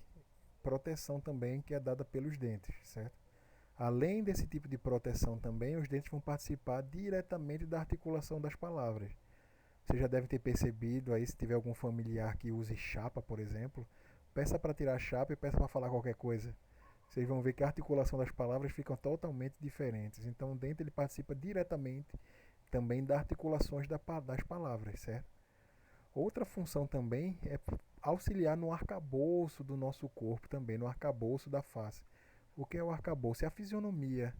proteção também que é dada pelos dentes, certo? Além desse tipo de proteção também, os dentes vão participar diretamente da articulação das palavras. Você já deve ter percebido aí, se tiver algum familiar que use chapa, por exemplo, peça para tirar a chapa e peça para falar qualquer coisa. Vocês vão ver que a articulação das palavras fica totalmente diferentes. Então o dente ele participa diretamente também das articulações das palavras, certo? Outra função também é auxiliar no arcabouço do nosso corpo também, no arcabouço da face. O que é o arcabouço? É a fisionomia.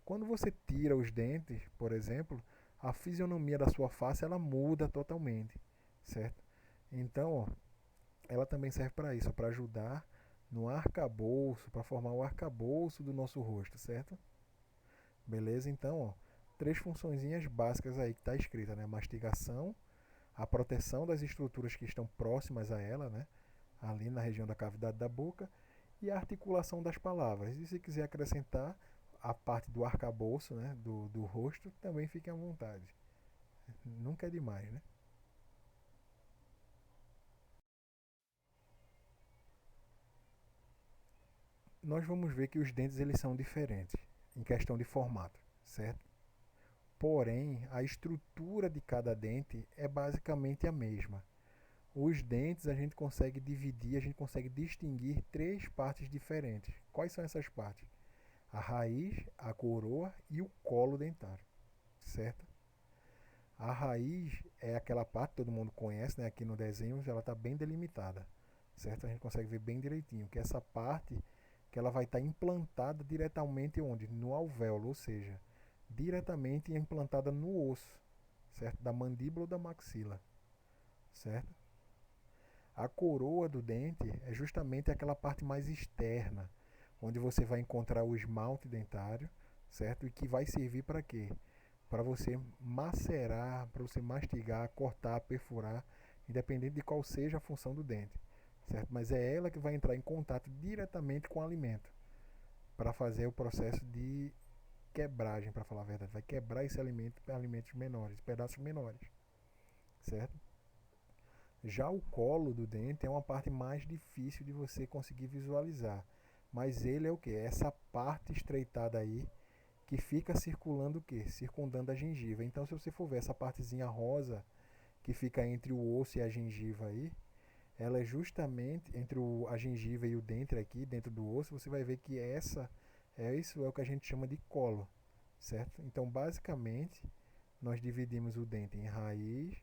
Quando você tira os dentes, por exemplo, a fisionomia da sua face ela muda totalmente, certo? Então, ó, ela também serve para isso, para ajudar no arcabouço, para formar o arcabouço do nosso rosto, certo? Beleza? Então, ó, três funçõezinhas básicas aí que está escrita, né? Mastigação, a proteção das estruturas que estão próximas a ela, né? Ali na região da cavidade da boca, e a articulação das palavras. E se quiser acrescentar a parte do arcabouço, né? Do rosto, também fique à vontade. Nunca é demais, né? Nós vamos ver que os dentes eles são diferentes em questão de formato, certo? Porém, a estrutura de cada dente é basicamente a mesma. Os dentes a gente consegue dividir, a gente consegue distinguir três partes diferentes. Quais são essas partes? A raiz, a coroa e o colo dentário, certo? A raiz é aquela parte que todo mundo conhece, né? Aqui no desenho ela está bem delimitada, certo? A gente consegue ver bem direitinho que essa parte que ela vai estar implantada diretamente onde? No alvéolo, ou seja, diretamente implantada no osso, certo? Da mandíbula ou da maxila, certo? A coroa do dente é justamente aquela parte mais externa, onde você vai encontrar o esmalte dentário, certo? E que vai servir para quê? Para você macerar, para você mastigar, cortar, perfurar, independente de qual seja a função do dente, certo? Mas é ela que vai entrar em contato diretamente com o alimento para fazer o processo de quebragem, para falar a verdade. Vai quebrar esse alimento para alimentos menores, pedaços menores, certo? Já o colo do dente é uma parte mais difícil de você conseguir visualizar. Mas ele é o que? Essa parte estreitada aí que fica circulando o que? Circundando a gengiva. Então, se você for ver essa partezinha rosa que fica entre o osso e a gengiva aí, ela é justamente entre a gengiva e o dente aqui, dentro do osso, você vai ver que isso é o que a gente chama de colo, certo? Então, basicamente, nós dividimos o dente em raiz,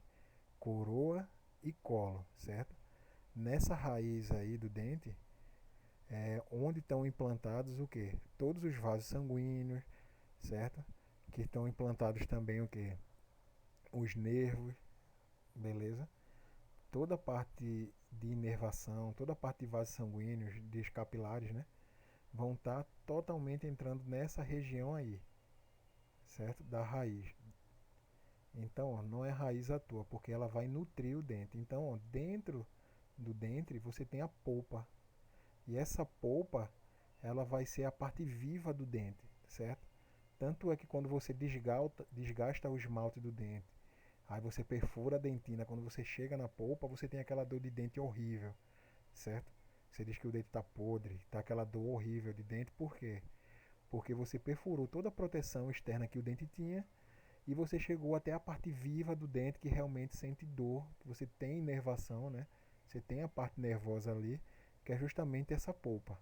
coroa e colo, certo? Nessa raiz aí do dente, é onde estão implantados o que? Todos os vasos sanguíneos, certo? Que estão implantados também o que? Os nervos, beleza? Toda a parte de inervação, toda a parte de vasos sanguíneos, de capilares, né? Vão estar totalmente entrando nessa região aí, certo? Da raiz. Então, ó, não é raiz à toa, porque ela vai nutrir o dente. Então, ó, dentro do dente você tem a polpa. E essa polpa, ela vai ser a parte viva do dente, certo? Tanto é que quando você desgasta o esmalte do dente, aí você perfura a dentina, quando você chega na polpa, você tem aquela dor de dente horrível, certo? Você diz que o dente está podre, está aquela dor horrível de dente, por quê? Porque você perfurou toda a proteção externa que o dente tinha e você chegou até a parte viva do dente que realmente sente dor, que você tem inervação, né? Você tem a parte nervosa ali, que é justamente essa polpa,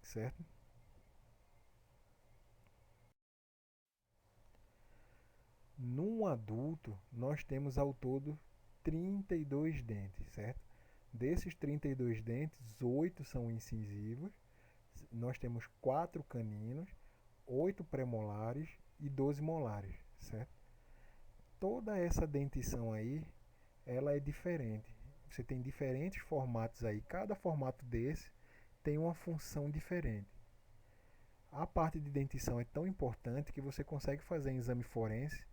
certo? Num adulto, nós temos ao todo 32 dentes, certo? Desses 32 dentes, 8 são incisivos, nós temos 4 caninos, 8 premolares e 12 molares, certo? Toda essa dentição aí, ela é diferente. Você tem diferentes formatos aí, cada formato desse tem uma função diferente. A parte de dentição é tão importante que você consegue fazer em exame forense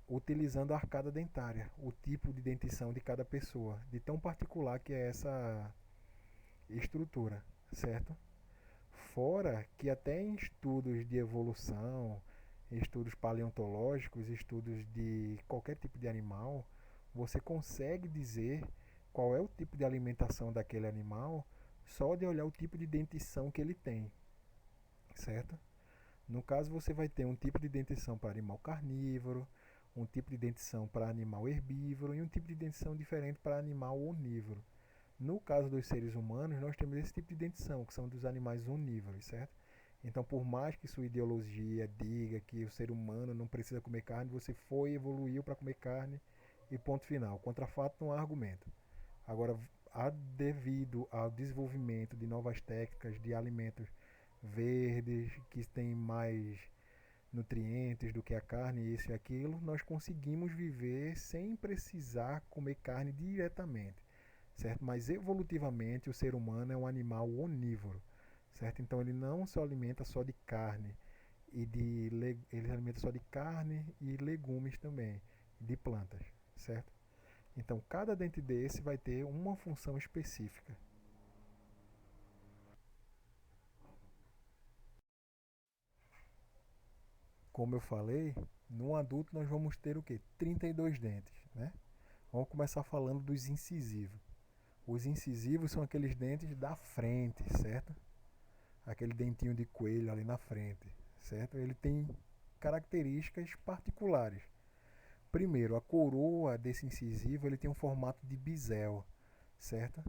utilizando a arcada dentária, o tipo de dentição de cada pessoa, de tão particular que é essa estrutura, certo? Fora que até em estudos de evolução, estudos paleontológicos, estudos de qualquer tipo de animal, você consegue dizer qual é o tipo de alimentação daquele animal só de olhar o tipo de dentição que ele tem, certo? No caso, você vai ter um tipo de dentição para animal carnívoro, um tipo de dentição para animal herbívoro e um tipo de dentição diferente para animal onívoro. No caso dos seres humanos, nós temos esse tipo de dentição, que são dos animais onívoros, certo? Então, por mais que sua ideologia diga que o ser humano não precisa comer carne, você foi e evoluiu para comer carne e ponto final. Contra fato não há argumento. Agora, devido ao desenvolvimento de novas técnicas de alimentos verdes, que têm mais nutrientes do que a carne, isso e aquilo, nós conseguimos viver sem precisar comer carne diretamente, certo? Mas evolutivamente o ser humano é um animal onívoro, certo? Então ele não se alimenta só de carne ele se alimenta só de carne e legumes também, de plantas, certo? Então cada dente desse vai ter uma função específica. Como eu falei, no adulto nós vamos ter o que? 32 dentes, né? Vamos começar falando dos incisivos. Os incisivos são aqueles dentes da frente, certo? Aquele dentinho de coelho ali na frente, certo? Ele tem características particulares. Primeiro, a coroa desse incisivo ele tem um formato de bisel, certo?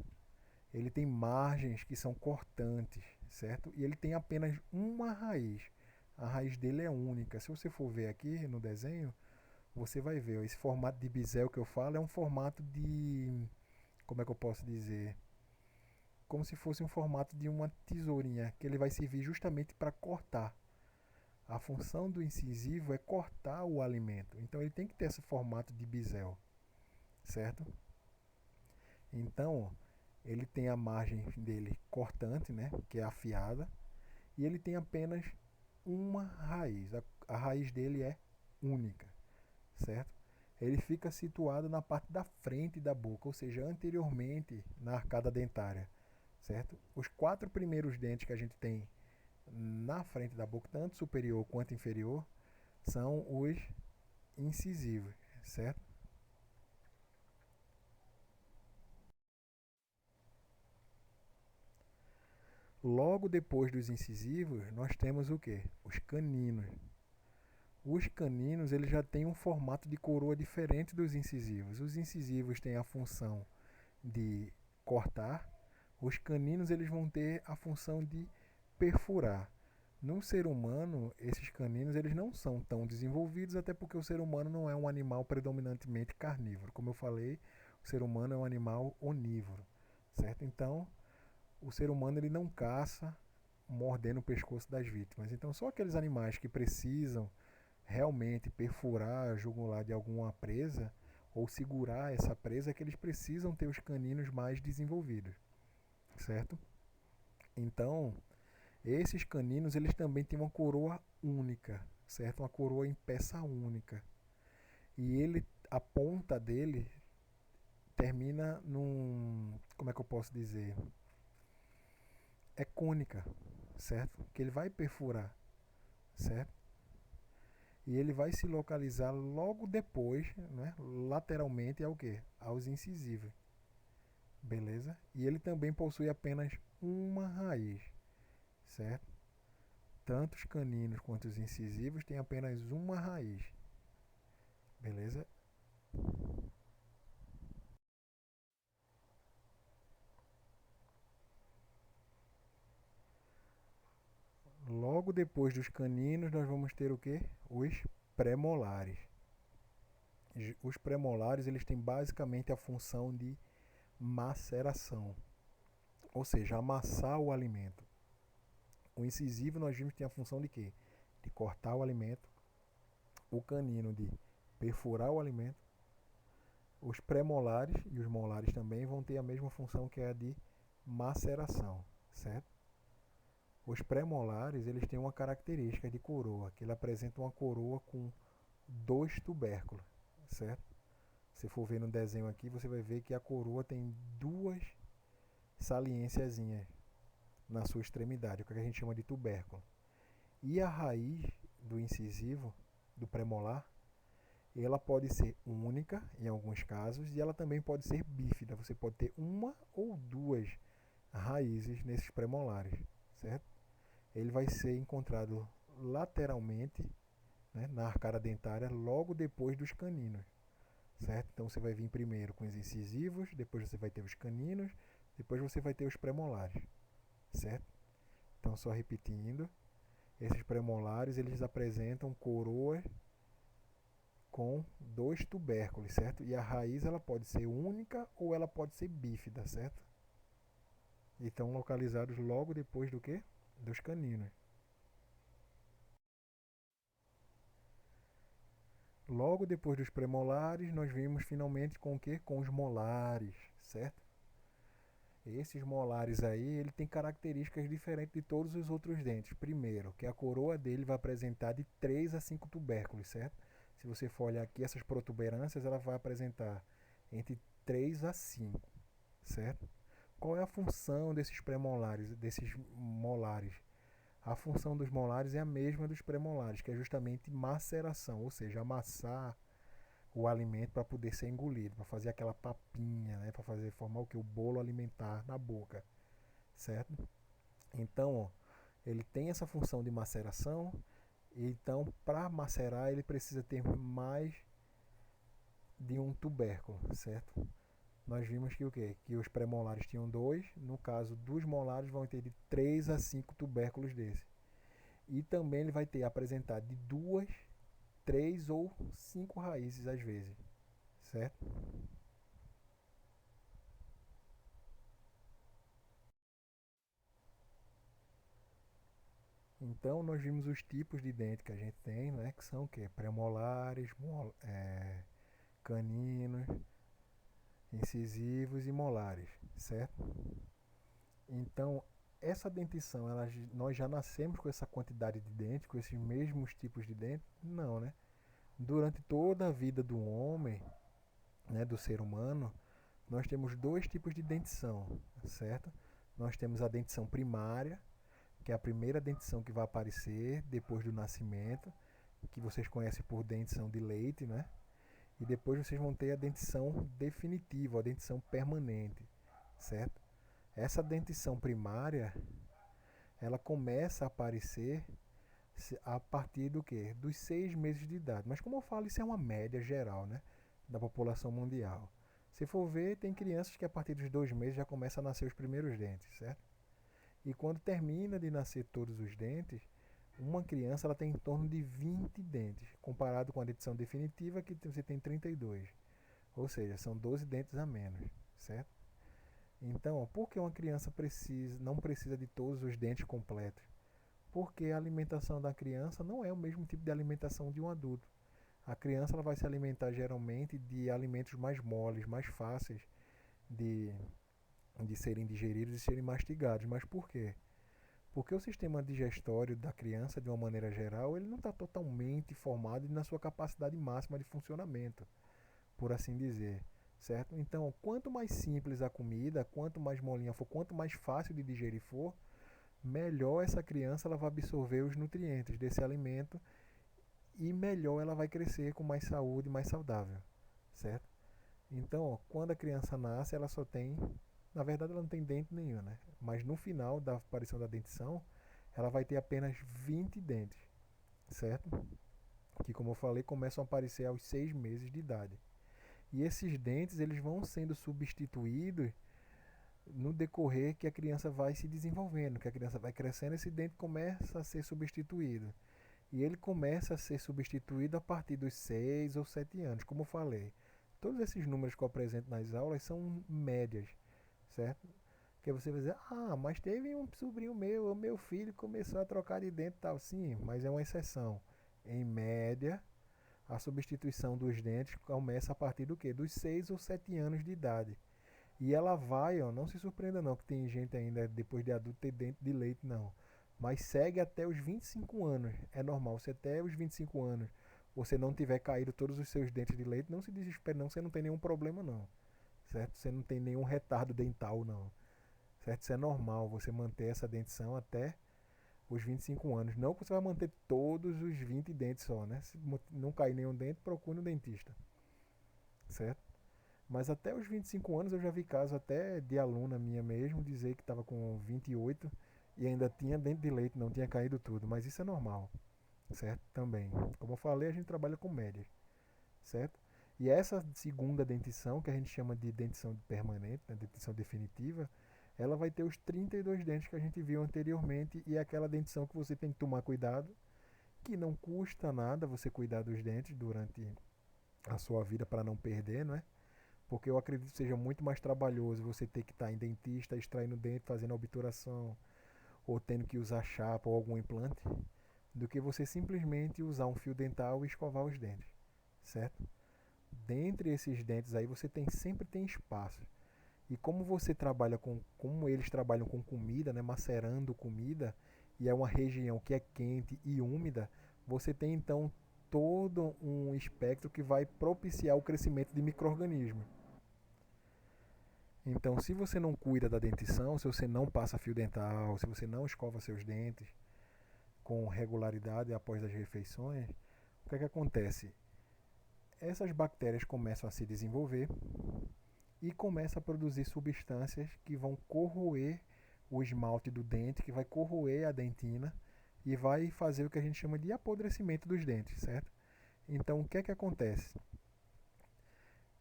Ele tem margens que são cortantes, certo? E ele tem apenas uma raiz. A raiz dele é única. Se você for ver aqui no desenho, você vai ver, ó, esse formato de bisel que eu falo é um formato de, como é que eu posso dizer? Como se fosse um formato de uma tesourinha, que ele vai servir justamente para cortar. A função do incisivo é cortar o alimento. Então ele tem que ter esse formato de bisel, certo? Então ele tem a margem dele cortante, né, que é afiada, e ele tem apenas uma raiz. A raiz dele é única, certo? Ele fica situado na parte da frente da boca, ou seja, anteriormente na arcada dentária, certo? Os quatro primeiros dentes que a gente tem na frente da boca, tanto superior quanto inferior, são os incisivos, certo? Logo depois dos incisivos, nós temos o que? Os caninos. Os caninos eles já têm um formato de coroa diferente dos incisivos. Os incisivos têm a função de cortar, os caninos eles vão ter a função de perfurar. No ser humano, esses caninos eles não são tão desenvolvidos, até porque o ser humano não é um animal predominantemente carnívoro. Como eu falei, o ser humano é um animal onívoro, certo? Então, o ser humano ele não caça mordendo o pescoço das vítimas. Então, só aqueles animais que precisam realmente perfurar a jugular de alguma presa ou segurar essa presa é que eles precisam ter os caninos mais desenvolvidos, certo? Então, esses caninos eles também têm uma coroa única, certo? Uma coroa em peça única. E ele, a ponta dele termina num, como é que eu posso dizer? É cônica, certo? Que ele vai perfurar, certo? E ele vai se localizar logo depois, né, lateralmente ao que? Aos incisivos, beleza? E ele também possui apenas uma raiz, certo? Tanto os caninos quanto os incisivos têm apenas uma raiz, beleza? Logo depois dos caninos nós vamos ter o que? Os premolares. Os premolares eles têm basicamente a função de maceração, ou seja, amassar o alimento. O incisivo nós vimos que tem a função de quê? De cortar o alimento. O canino de perfurar o alimento. Os premolares e os molares também vão ter a mesma função que é a de maceração, certo? Os premolares eles têm uma característica de coroa, que ele apresenta uma coroa com dois tubérculos, certo? Se for ver no desenho aqui, você vai ver que a coroa tem duas saliênciazinhas na sua extremidade, o que a gente chama de tubérculo. E a raiz do incisivo, do premolar, ela pode ser única em alguns casos e ela também pode ser bífida. Você pode ter uma ou duas raízes nesses premolares, certo? Ele vai ser encontrado lateralmente, né, na arcada dentária logo depois dos caninos, certo? Então você vai vir primeiro com os incisivos, depois você vai ter os caninos, depois você vai ter os premolares, certo? Então só repetindo, esses premolares eles apresentam coroas com dois tubérculos, certo? E a raiz ela pode ser única ou ela pode ser bífida, certo? E estão localizados logo depois do que? Dos caninos. Logo depois dos premolares, nós vimos finalmente com o que? Com os molares, certo? Esses molares aí, ele tem características diferentes de todos os outros dentes. Primeiro, que a coroa dele vai apresentar de 3 a 5 tubérculos, certo? Se você for olhar aqui essas protuberâncias, ela vai apresentar entre 3 a 5, certo? Qual é a função desses premolares, desses molares? A função dos molares é a mesma dos premolares, que é justamente maceração, ou seja, amassar o alimento para poder ser engolido, para fazer aquela papinha, né, para fazer formar o que o bolo alimentar na boca, certo? Então, ó, ele tem essa função de maceração. Então, para macerar, ele precisa ter mais de um tubérculo, certo? Nós vimos que o quê? Que os premolares tinham dois, no caso dos molares vão ter de 3 a 5 tubérculos desse. E também ele vai ter apresentado de duas 3 ou 5 raízes às vezes, certo? Então nós vimos os tipos de dente que a gente tem, né? Que são o quê? Premolares, caninos, incisivos e molares, certo? Então essa dentição, nós já nascemos com essa quantidade de dente, com esses mesmos tipos de dente? Não, né? Durante toda a vida do homem, né, do ser humano, nós temos dois tipos de dentição, certo? Nós temos a dentição primária, que é a primeira dentição que vai aparecer depois do nascimento, que vocês conhecem por dentição de leite, né? E depois vocês vão ter a dentição definitiva, a dentição permanente, certo? Essa dentição primária, ela começa a aparecer a partir do quê? Dos 6 meses de idade. Mas como eu falo, isso é uma média geral, né? Da população mundial. Se for ver, tem crianças que a partir dos 2 meses já começam a nascer os primeiros dentes, certo? E quando termina de nascer todos os dentes, uma criança ela tem em torno de 20 dentes, comparado com a dentição definitiva que você tem 32. Ou seja, são 12 dentes a menos, certo? Então, por que uma criança não precisa de todos os dentes completos? Porque a alimentação da criança não é o mesmo tipo de alimentação de um adulto. A criança ela vai se alimentar geralmente de alimentos mais moles, mais fáceis de, de serem digeridos e serem mastigados. Mas por quê? Porque o sistema digestório da criança, de uma maneira geral, ele não está totalmente formado na sua capacidade máxima de funcionamento, por assim dizer, certo? Então, quanto mais simples a comida, quanto mais molinha for, quanto mais fácil de digerir for, melhor essa criança ela vai absorver os nutrientes desse alimento e melhor ela vai crescer com mais saúde, mais saudável, certo? Então, ó, quando a criança nasce, ela só tem, na verdade ela não tem dente nenhum, né? Mas no final da aparição da dentição, ela vai ter apenas 20 dentes, certo? Que como eu falei, começam a aparecer aos 6 meses de idade. E esses dentes, eles vão sendo substituídos no decorrer que a criança vai se desenvolvendo, que a criança vai crescendo, esse dente começa a ser substituído. E ele começa a ser substituído a partir dos 6 ou 7 anos, como eu falei. Todos esses números que eu apresento nas aulas são médias, certo? Porque você vai dizer, ah, mas teve um sobrinho meu, o meu filho começou a trocar de dente e tal. Sim, mas é uma exceção. Em média, a substituição dos dentes começa a partir do quê? Dos 6 ou 7 anos de idade. E ela vai, ó, não se surpreenda não, que tem gente ainda depois de adulto ter dente de leite, não. Mas segue até os 25 anos. É normal, se até os 25 anos você não tiver caído todos os seus dentes de leite, não se desespere não, você não tem nenhum problema não. Certo? Você não tem nenhum retardo dental não. Certo? Isso é normal, você manter essa dentição até os 25 anos. Não que você vai manter todos os 20 dentes só, né? Se não cair nenhum dente, procure um dentista. Certo? Mas até os 25 anos eu já vi casos até de aluna minha mesmo dizer que estava com 28 e ainda tinha dente de leite, não tinha caído tudo. Mas isso é normal, certo? Também. Como eu falei, a gente trabalha com médias, certo? E essa segunda dentição, que a gente chama de dentição permanente, né, dentição definitiva, ela vai ter os 32 dentes que a gente viu anteriormente e é aquela dentição que você tem que tomar cuidado, que não custa nada você cuidar dos dentes durante a sua vida para não perder, não é? Porque eu acredito que seja muito mais trabalhoso você ter que estar em dentista, extraindo dente, fazendo obturação, ou tendo que usar chapa ou algum implante, do que você simplesmente usar um fio dental e escovar os dentes, certo? Dentre esses dentes aí você sempre tem espaço. E como você trabalha como eles trabalham com comida, né, macerando comida, e é uma região que é quente e úmida, você tem então todo um espectro que vai propiciar o crescimento de micro-organismos. Então, se você não cuida da dentição, se você não passa fio dental, se você não escova seus dentes com regularidade após as refeições, o que é que acontece? Essas bactérias começam a se desenvolver e começam a produzir substâncias que vão corroer o esmalte do dente, que vai corroer a dentina e vai fazer o que a gente chama de apodrecimento dos dentes, certo? Então, o que é que acontece?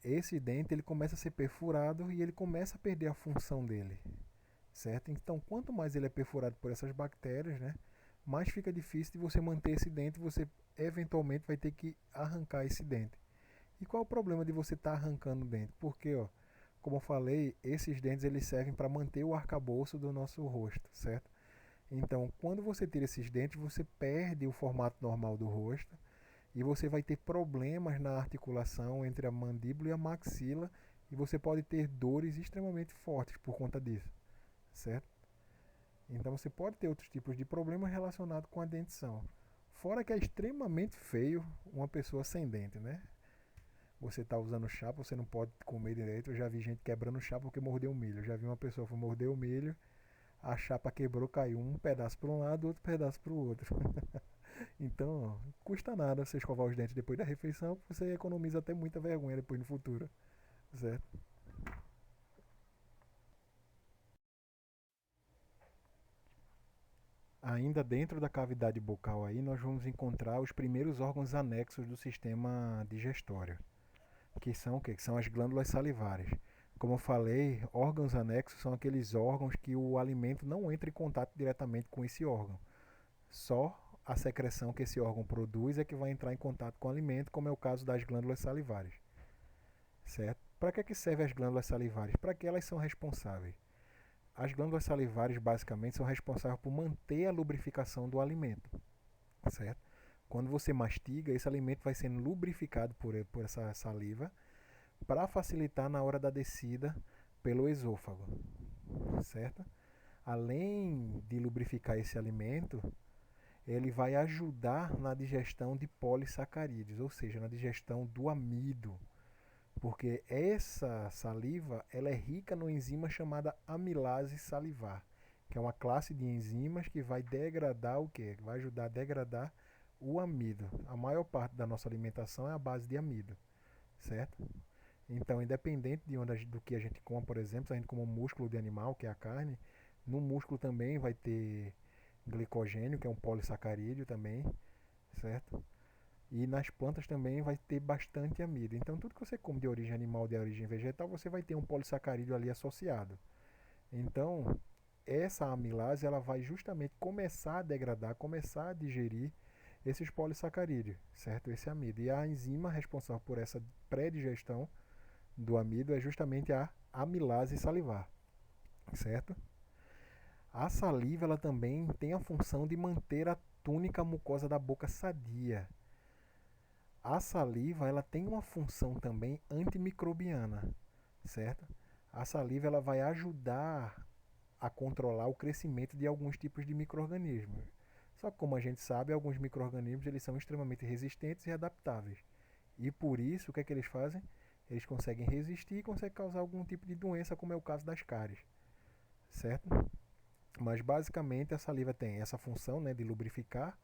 Esse dente ele começa a ser perfurado e ele começa a perder a função dele, certo? Então, quanto mais ele é perfurado por essas bactérias, né, mais fica difícil de você manter esse dente, você eventualmente vai ter que arrancar esse dente. E qual é o problema de você estar arrancando o dente? Porque, ó, como eu falei, esses dentes eles servem para manter o arcabouço do nosso rosto, certo? Então, quando você tira esses dentes, você perde o formato normal do rosto e você vai ter problemas na articulação entre a mandíbula e a maxila e você pode ter dores extremamente fortes por conta disso, certo? Então você pode ter outros tipos de problemas relacionados com a dentição. Fora que é extremamente feio uma pessoa sem dente, né? Você está usando chapa, você não pode comer direito. Eu já vi gente quebrando chapa porque mordeu o milho. Eu já vi uma pessoa que mordeu o milho, a chapa quebrou, caiu um pedaço para um lado, outro pedaço para o outro. Então, ó, custa nada você escovar os dentes depois da refeição, você economiza até muita vergonha depois no futuro, certo? Ainda dentro da cavidade bucal aí, nós vamos encontrar os primeiros órgãos anexos do sistema digestório, que são o quê? Que são as glândulas salivares. Como eu falei, órgãos anexos são aqueles órgãos que o alimento não entra em contato diretamente com esse órgão. Só a secreção que esse órgão produz é que vai entrar em contato com o alimento, como é o caso das glândulas salivares, certo? Para que servem as glândulas salivares? Para que elas são responsáveis? As glândulas salivares basicamente são responsáveis por manter a lubrificação do alimento, certo? Quando você mastiga, esse alimento vai sendo lubrificado por essa saliva para facilitar na hora da descida pelo esôfago, certo? Além de lubrificar esse alimento, ele vai ajudar na digestão de polissacarídeos, ou seja, na digestão do amido, porque essa saliva ela é rica no enzima chamada amilase salivar, que é uma classe de enzimas que vai degradar o quê? Vai ajudar a degradar o amido. A maior parte da nossa alimentação é a base de amido, certo? Então, independente de onde, do que a gente come, por exemplo, se a gente come um músculo de animal, que é a carne, no músculo também vai ter glicogênio, que é um polissacarídeo também, certo? E nas plantas também vai ter bastante amido. Então, tudo que você come de origem animal, de origem vegetal, você vai ter um polissacarídeo ali associado. Então, essa amilase ela vai justamente começar a degradar, começar a digerir esses polissacarídeos, certo? Esse amido. E a enzima responsável por essa pré-digestão do amido é justamente a amilase salivar, certo? A saliva ela também tem a função de manter a túnica mucosa da boca sadia. A saliva ela tem uma função também antimicrobiana, certo? A saliva ela vai ajudar a controlar o crescimento de alguns tipos de micro-organismos. Só que como a gente sabe, alguns micro-organismos eles são extremamente resistentes e adaptáveis. E por isso, o que é que eles fazem? Eles conseguem resistir e conseguem causar algum tipo de doença, como é o caso das cáries, certo? Mas basicamente a saliva tem essa função, né, de lubrificar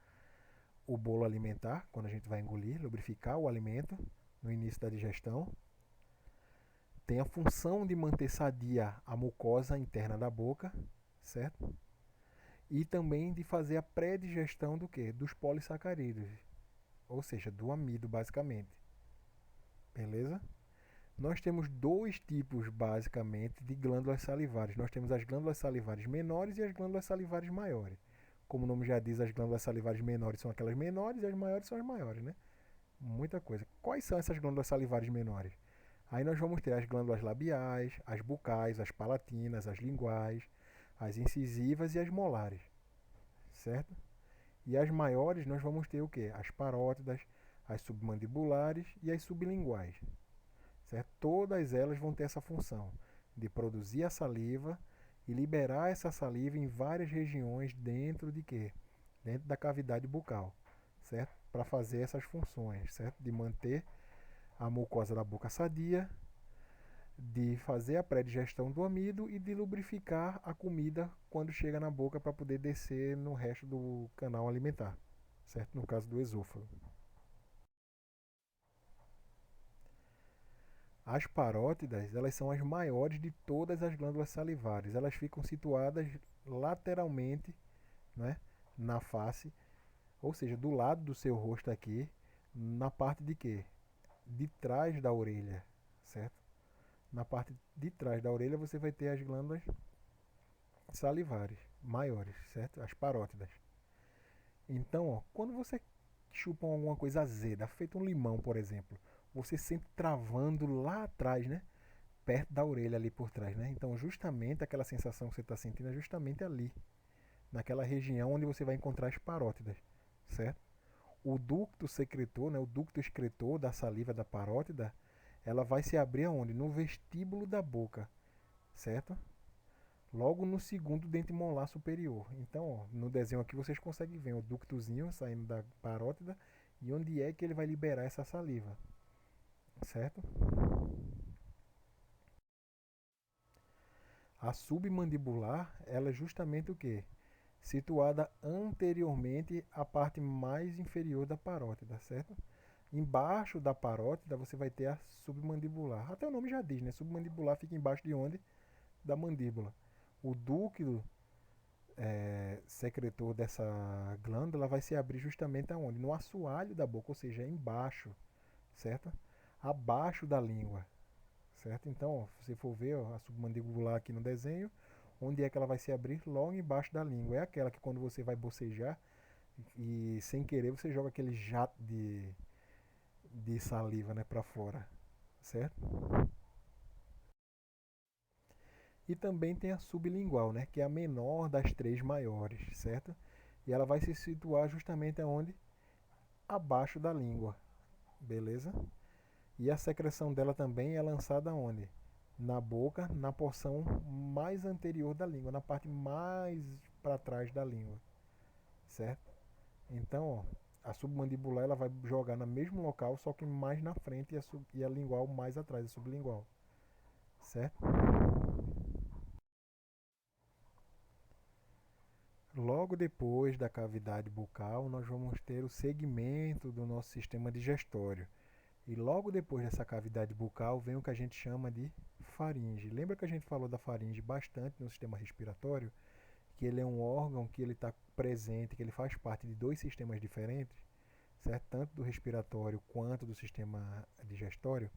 o bolo alimentar, quando a gente vai engolir, lubrificar o alimento no início da digestão. Tem a função de manter sadia a mucosa interna da boca, certo? E também de fazer a pré-digestão do que? Dos polissacarídeos, ou seja, do amido basicamente. Beleza? Nós temos dois tipos basicamente de glândulas salivares. Nós temos as glândulas salivares menores e as glândulas salivares maiores. Como o nome já diz, as glândulas salivares menores são aquelas menores e as maiores são as maiores, né? Muita coisa. Quais são essas glândulas salivares menores? Aí nós vamos ter as glândulas labiais, as bucais, as palatinas, as linguais, as incisivas e as molares, certo? E as maiores nós vamos ter o que? As parótidas, as submandibulares e as sublinguais, certo? Todas elas vão ter essa função de produzir a saliva e liberar essa saliva em várias regiões dentro de quê? Dentro da cavidade bucal, certo? Para fazer essas funções, certo? De manter a mucosa da boca sadia, de fazer a pré-digestão do amido e de lubrificar a comida quando chega na boca para poder descer no resto do canal alimentar, certo? No caso do esôfago. As parótidas, elas são as maiores de todas as glândulas salivares. Elas ficam situadas lateralmente, né, na face, ou seja, do lado do seu rosto aqui, na parte de quê? De trás da orelha, certo? Na parte de trás da orelha você vai ter as glândulas salivares maiores, certo? As parótidas. Então, ó, quando você chupa alguma coisa azeda, feito um limão, por exemplo, você sente travando lá atrás, né? Perto da orelha ali por trás, né? Então, justamente aquela sensação que você está sentindo é justamente ali, naquela região onde você vai encontrar as parótidas, certo? O ducto secretor, né, o ducto excretor da saliva da parótida, ela vai se abrir aonde? No vestíbulo da boca, certo? Logo no segundo dente molar superior. Então, ó, no desenho aqui vocês conseguem ver o ductozinho saindo da parótida e onde é que ele vai liberar essa saliva, certo? A submandibular, ela é justamente o que? Situada anteriormente à parte mais inferior da parótida, certo? Embaixo da parótida você vai ter a submandibular. Até o nome já diz, né? Submandibular fica embaixo de onde? Da mandíbula. O dúcleo secretor dessa glândula vai se abrir justamente aonde? No assoalho da boca, ou seja, embaixo, certo? Abaixo da língua, certo? Então, ó, se você for ver ó, a submandibular aqui no desenho, onde é que ela vai se abrir? Logo embaixo da língua. É aquela que quando você vai bocejar e sem querer você joga aquele jato de saliva, né, para fora, certo? E também tem a sublingual, né, que é a menor das três maiores, certo? E ela vai se situar justamente aonde? Abaixo da língua, beleza? E a secreção dela também é lançada onde? Na boca, na porção mais anterior da língua, na parte mais para trás da língua, certo? Então, ó, a submandibular ela vai jogar no mesmo local, só que mais na frente e a lingual mais atrás, a sublingual, certo? Logo depois da cavidade bucal, nós vamos ter o segmento do nosso sistema digestório. E logo depois dessa cavidade bucal vem o que a gente chama de faringe. Lembra que a gente falou da faringe bastante no sistema respiratório? Que ele é um órgão que ele está presente, que ele faz parte de dois sistemas diferentes, certo? Tanto do respiratório quanto do sistema digestório.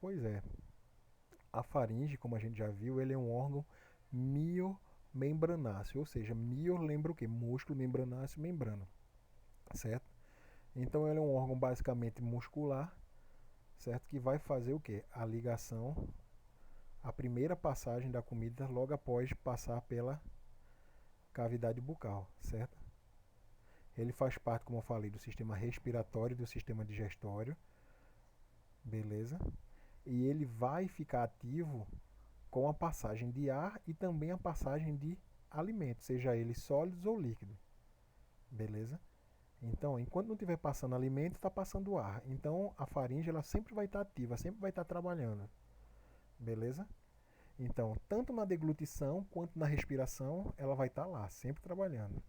Pois é, a faringe, como a gente já viu, ele é um órgão miomembranáceo, ou seja, mio lembra o quê? Músculo, membranáceo, membrana, certo? Então ele é um órgão basicamente muscular, certo? Que vai fazer o quê? A ligação, a primeira passagem da comida logo após passar pela cavidade bucal, certo? Ele faz parte, como eu falei, do sistema respiratório e do sistema digestório, beleza? E ele vai ficar ativo com a passagem de ar e também a passagem de alimentos, seja eles sólidos ou líquidos, beleza? Então, enquanto não estiver passando alimento, está passando ar. Então, a faringe ela sempre vai estar ativa, sempre vai estar trabalhando, beleza? Então, tanto na deglutição quanto na respiração, ela vai estar lá, sempre trabalhando.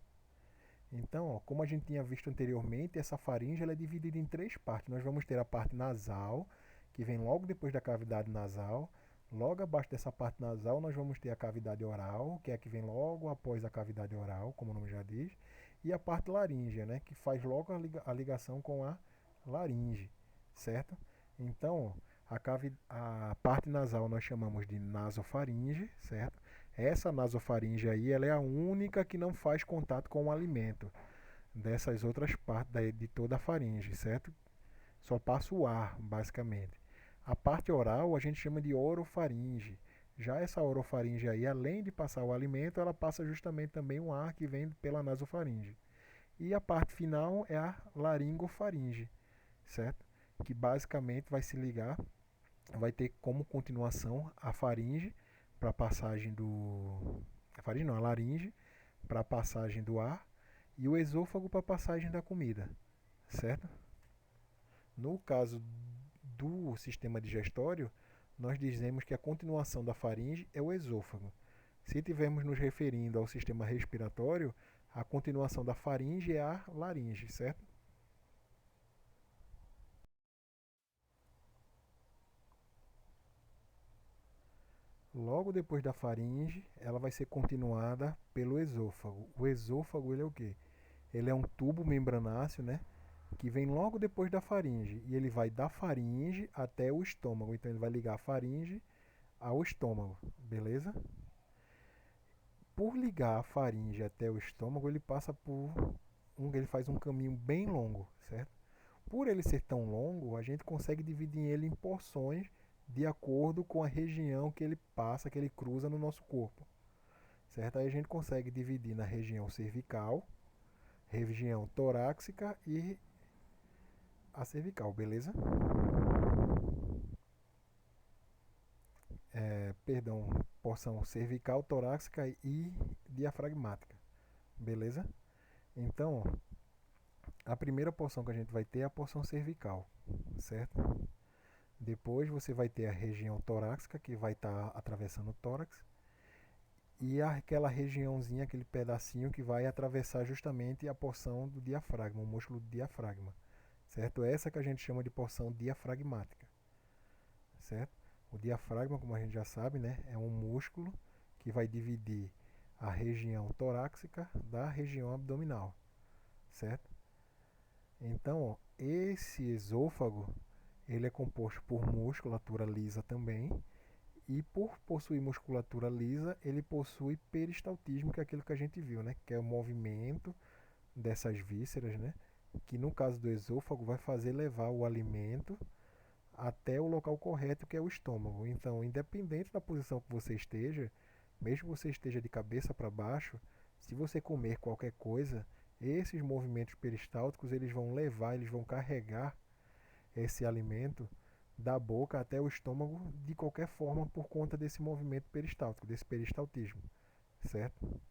Então, ó, como a gente tinha visto anteriormente, essa faringe ela é dividida em três partes. Nós vamos ter a parte nasal, que vem logo depois da cavidade nasal. Logo abaixo dessa parte nasal, nós vamos ter a cavidade oral, que é a que vem logo após a cavidade oral, como o nome já diz. E a parte laríngea, né, que faz logo a ligação com a laringe, certo? Então, a parte nasal nós chamamos de nasofaringe, certo? Essa nasofaringe aí, ela é a única que não faz contato com o alimento dessas outras partes de toda a faringe, certo? Só passa o ar, basicamente. A parte oral a gente chama de orofaringe. Já essa orofaringe aí, além de passar o alimento, ela passa justamente também o ar que vem pela nasofaringe. E a parte final é a laringofaringe, certo? Que basicamente vai se ligar, vai ter como continuação a faringe para a passagem do. A faringe não, a laringe para a passagem do ar e o esôfago para a passagem da comida, certo? No caso do sistema digestório, nós dizemos que a continuação da faringe é o esôfago. Se estivermos nos referindo ao sistema respiratório, a continuação da faringe é a laringe, certo? Logo depois da faringe, ela vai ser continuada pelo esôfago. O esôfago ele é o quê? Ele é um tubo membranáceo, né? Que vem logo depois da faringe. E ele vai da faringe até o estômago. Então ele vai ligar a faringe ao estômago, beleza? Por ligar a faringe até o estômago, ele passa por estômago ele faz um caminho bem longo, certo? Por ele ser tão longo, a gente consegue dividir ele em porções de acordo com a região que ele passa, que ele cruza no nosso corpo, certo? Aí a gente consegue dividir na região cervical, região torácica e a cervical, beleza? Perdão, porção cervical, torácica e diafragmática, beleza? Então, a primeira porção que a gente vai ter é a porção cervical, certo? Depois você vai ter a região torácica, que vai estar atravessando o tórax, e aquela regiãozinha, aquele pedacinho que vai atravessar justamente a porção do diafragma, o músculo do diafragma, certo? Essa que a gente chama de porção diafragmática, certo? O diafragma, como a gente já sabe, né, é um músculo que vai dividir a região torácica da região abdominal, certo? Então, ó, esse esôfago, ele é composto por musculatura lisa também, e por possuir musculatura lisa, ele possui peristaltismo, que é aquilo que a gente viu, né? Que é o movimento dessas vísceras, né? Que no caso do esôfago vai fazer levar o alimento até o local correto, que é o estômago. Então, independente da posição que você esteja, mesmo que você esteja de cabeça para baixo, se você comer qualquer coisa, esses movimentos peristálticos eles vão levar, eles vão carregar esse alimento da boca até o estômago de qualquer forma por conta desse movimento peristáltico, desse peristaltismo, certo?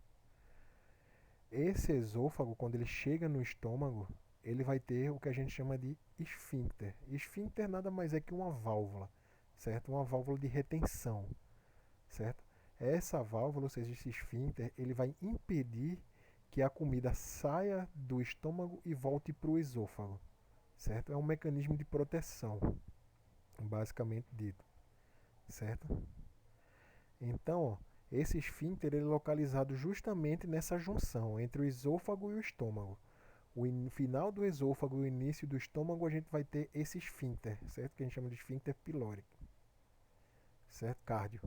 Esse esôfago, quando ele chega no estômago, ele vai ter o que a gente chama de esfíncter. Esfíncter nada mais é que uma válvula, certo? Uma válvula de retenção, certo? Essa válvula, ou seja, esse esfíncter, ele vai impedir que a comida saia do estômago e volte para o esôfago, certo? É um mecanismo de proteção, basicamente dito, certo? Então, ó, esse esfíncter ele é localizado justamente nessa junção entre o esôfago e o estômago. O final do esôfago e o início do estômago a gente vai ter esse esfíncter, certo? Que a gente chama de esfíncter pilórico, certo? Cardio,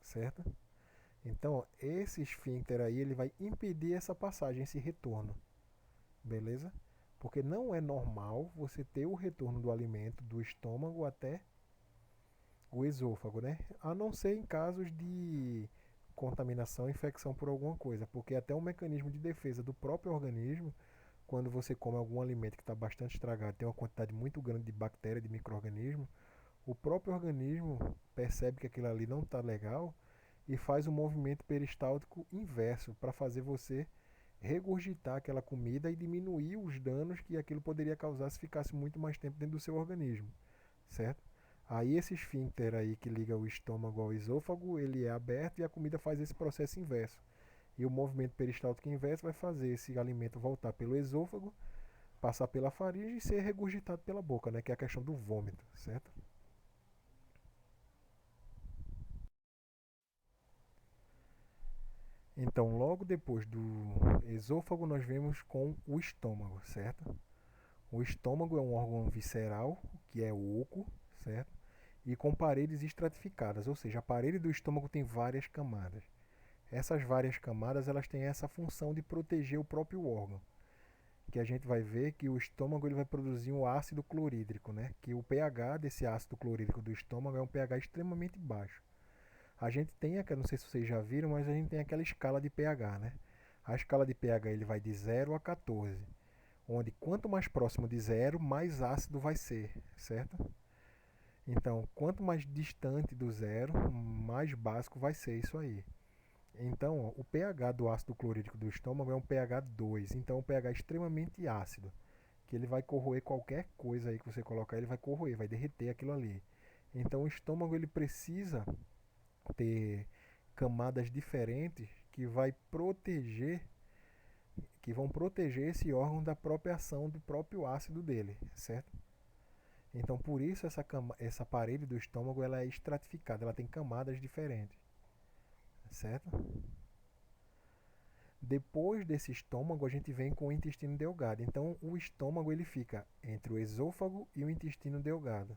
certo? Então, ó, esse esfíncter aí ele vai impedir essa passagem, esse retorno, beleza? Porque não é normal você ter o retorno do alimento do estômago até o esôfago, né? A não ser em casos de contaminação, infecção por alguma coisa, porque até um mecanismo de defesa do próprio organismo, quando você come algum alimento que está bastante estragado, tem uma quantidade muito grande de bactéria, de micro-organismo, o próprio organismo percebe que aquilo ali não está legal e faz um movimento peristáltico inverso para fazer você regurgitar aquela comida e diminuir os danos que aquilo poderia causar se ficasse muito mais tempo dentro do seu organismo, certo? Aí esse esfíncter aí que liga o estômago ao esôfago, ele é aberto e a comida faz esse processo inverso. E o movimento peristáltico inverso vai fazer esse alimento voltar pelo esôfago, passar pela faringe e ser regurgitado pela boca, né? Que é a questão do vômito, certo? Então, logo depois do esôfago, nós vemos com o estômago, certo? O estômago é um órgão visceral, que é oco, certo? E com paredes estratificadas, ou seja, a parede do estômago tem várias camadas. Essas várias camadas elas têm essa função de proteger o próprio órgão, que a gente vai ver que o estômago ele vai produzir um ácido clorídrico, né? Que o pH desse ácido clorídrico do estômago é um pH extremamente baixo. A gente tem, não sei se vocês já viram, mas a gente tem aquela escala de pH, né? A escala de pH ele vai de 0 a 14, onde quanto mais próximo de zero, mais ácido vai ser, certo? Então, quanto mais distante do zero, mais básico vai ser isso aí. Então, ó, o pH do ácido clorídrico do estômago é um pH 2, então é um pH extremamente ácido, que ele vai corroer qualquer coisa aí que você colocar, ele vai corroer, vai derreter aquilo ali. Então, o estômago ele precisa ter camadas diferentes que vão proteger esse órgão da própria ação do próprio ácido dele, certo? Então, por isso essa parede do estômago ela é estratificada, ela tem camadas diferentes, certo? Depois desse estômago, a gente vem com o intestino delgado. Então, o estômago ele fica entre o esôfago e o intestino delgado,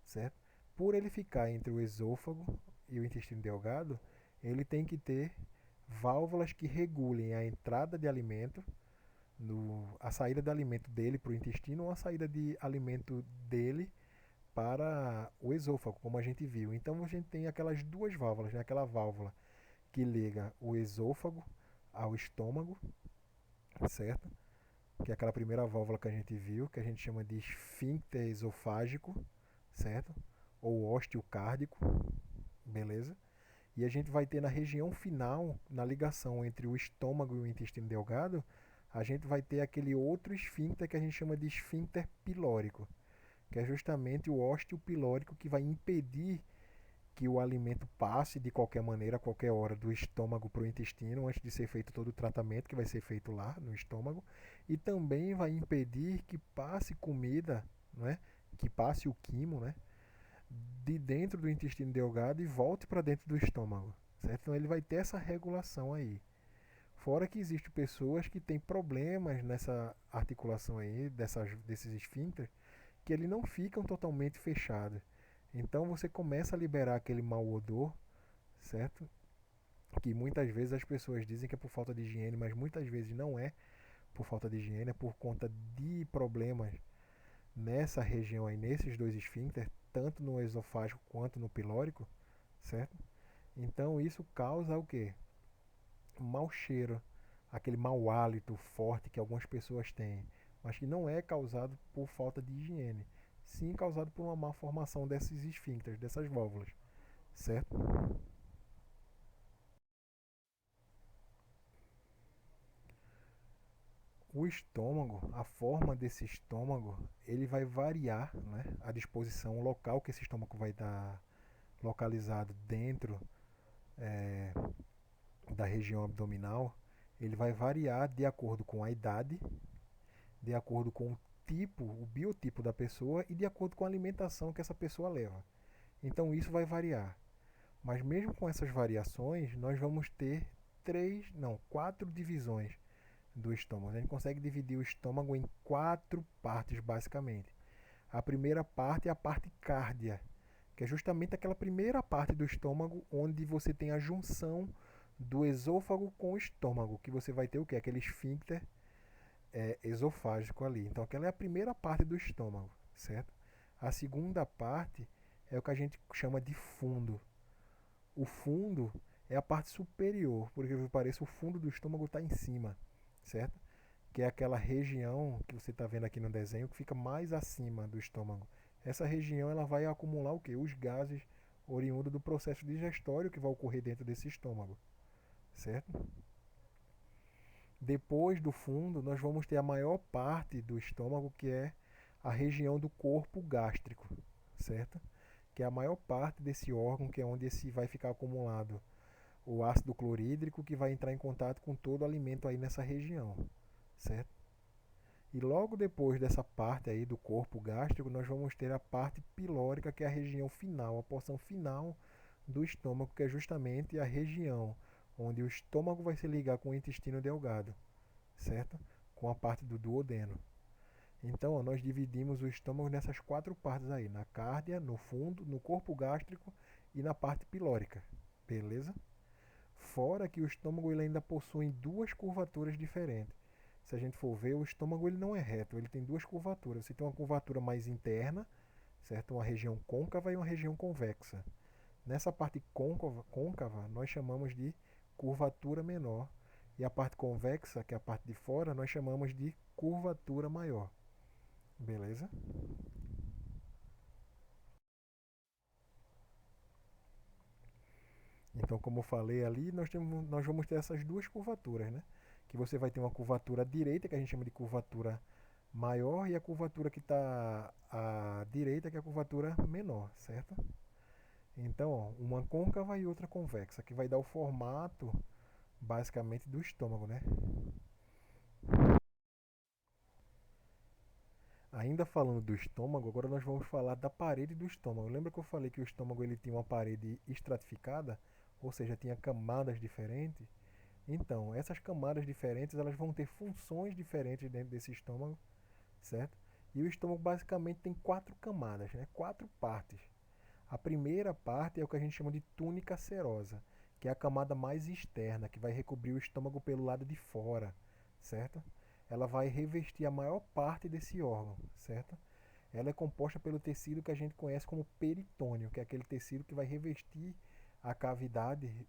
certo? Por ele ficar entre o esôfago e o intestino delgado, ele tem que ter válvulas que regulem a entrada de alimento, a saída de alimento dele para o intestino ou a saída de alimento dele para o esôfago, como a gente viu. Então a gente tem aquelas duas válvulas, né? Aquela válvula que liga o esôfago ao estômago, certo? Que é aquela primeira válvula que a gente viu, que a gente chama de esfíncter esofágico, certo? Ou osteocárdico, beleza? E a gente vai ter na região final, na ligação entre o estômago e o intestino delgado, a gente vai ter aquele outro esfíncter que a gente chama de esfíncter pilórico, que é justamente o osteopilórico que vai impedir que o alimento passe de qualquer maneira, a qualquer hora, do estômago para o intestino, antes de ser feito todo o tratamento que vai ser feito lá no estômago, e também vai impedir que passe comida, né, que passe o quimo, né, de dentro do intestino delgado e volte para dentro do estômago, certo? Então ele vai ter essa regulação aí. Fora que existem pessoas que têm problemas nessa articulação aí, desses esfíncteres, que eles não ficam totalmente fechados. Então você começa a liberar aquele mau odor, certo? Que muitas vezes as pessoas dizem que é por falta de higiene, mas muitas vezes não é por falta de higiene, é por conta de problemas nessa região aí, nesses dois esfíncteres, tanto no esofágico quanto no pilórico, certo? Então isso causa o quê? Um mau cheiro, aquele mau hálito forte que algumas pessoas têm, mas que não é causado por falta de higiene, sim causado por uma má formação desses esfíncteres, dessas válvulas, certo? O estômago, a forma desse estômago, ele vai variar, né? A disposição, o local que esse estômago vai estar localizado dentro da região abdominal, ele vai variar de acordo com a idade, de acordo com o tipo, o biotipo da pessoa e de acordo com a alimentação que essa pessoa leva. Então isso vai variar. Mas mesmo com essas variações, nós vamos ter quatro divisões do estômago. A gente consegue dividir o estômago em quatro partes basicamente. A primeira parte é a parte cárdia, que é justamente aquela primeira parte do estômago onde você tem a junção do esôfago com o estômago, que você vai ter o que? Aquele esfíncter esofágico ali. Então aquela é a primeira parte do estômago, certo? A segunda parte é o que a gente chama de fundo. O fundo é a parte superior, porque parece o fundo do estômago está em cima, certo? Que é aquela região que você está vendo aqui no desenho que fica mais acima do estômago. Essa região ela vai acumular o que? Os gases oriundos do processo digestório que vai ocorrer dentro desse estômago, certo? Depois do fundo, nós vamos ter a maior parte do estômago, que é a região do corpo gástrico, certo? Que é a maior parte desse órgão, que é onde esse vai ficar acumulado o ácido clorídrico, que vai entrar em contato com todo o alimento aí nessa região, certo? E logo depois dessa parte aí do corpo gástrico, nós vamos ter a parte pilórica, que é a região final, a porção final do estômago, que é justamente a região onde o estômago vai se ligar com o intestino delgado, certo? Com a parte do duodeno. Então, ó, nós dividimos o estômago nessas quatro partes aí, na cárdia, no fundo, no corpo gástrico e na parte pilórica, beleza? Fora que o estômago ele ainda possui duas curvaturas diferentes. Se a gente for ver, o estômago ele não é reto, ele tem duas curvaturas. Você tem uma curvatura mais interna, certo? Uma região côncava e uma região convexa. Nessa parte côncava nós chamamos de curvatura menor. E a parte convexa, que é a parte de fora, nós chamamos de curvatura maior. Beleza? Então, como eu falei ali, nós vamos ter essas duas curvaturas, né? Que você vai ter uma curvatura direita, que a gente chama de curvatura maior, e a curvatura que está à direita, que é a curvatura menor, certo? Então, ó, uma côncava e outra convexa, que vai dar o formato, basicamente, do estômago, né? Ainda falando do estômago, agora nós vamos falar da parede do estômago. Lembra que eu falei que o estômago ele tinha uma parede estratificada, ou seja, tinha camadas diferentes? Então, essas camadas diferentes, elas vão ter funções diferentes dentro desse estômago, certo? E o estômago basicamente tem quatro camadas, né? Quatro partes. A primeira parte é o que a gente chama de túnica serosa, que é a camada mais externa, que vai recobrir o estômago pelo lado de fora, certo? ela vai revestir a maior parte desse órgão, certo? Ela é composta pelo tecido que a gente conhece como peritônio, que é aquele tecido que vai revestir a cavidade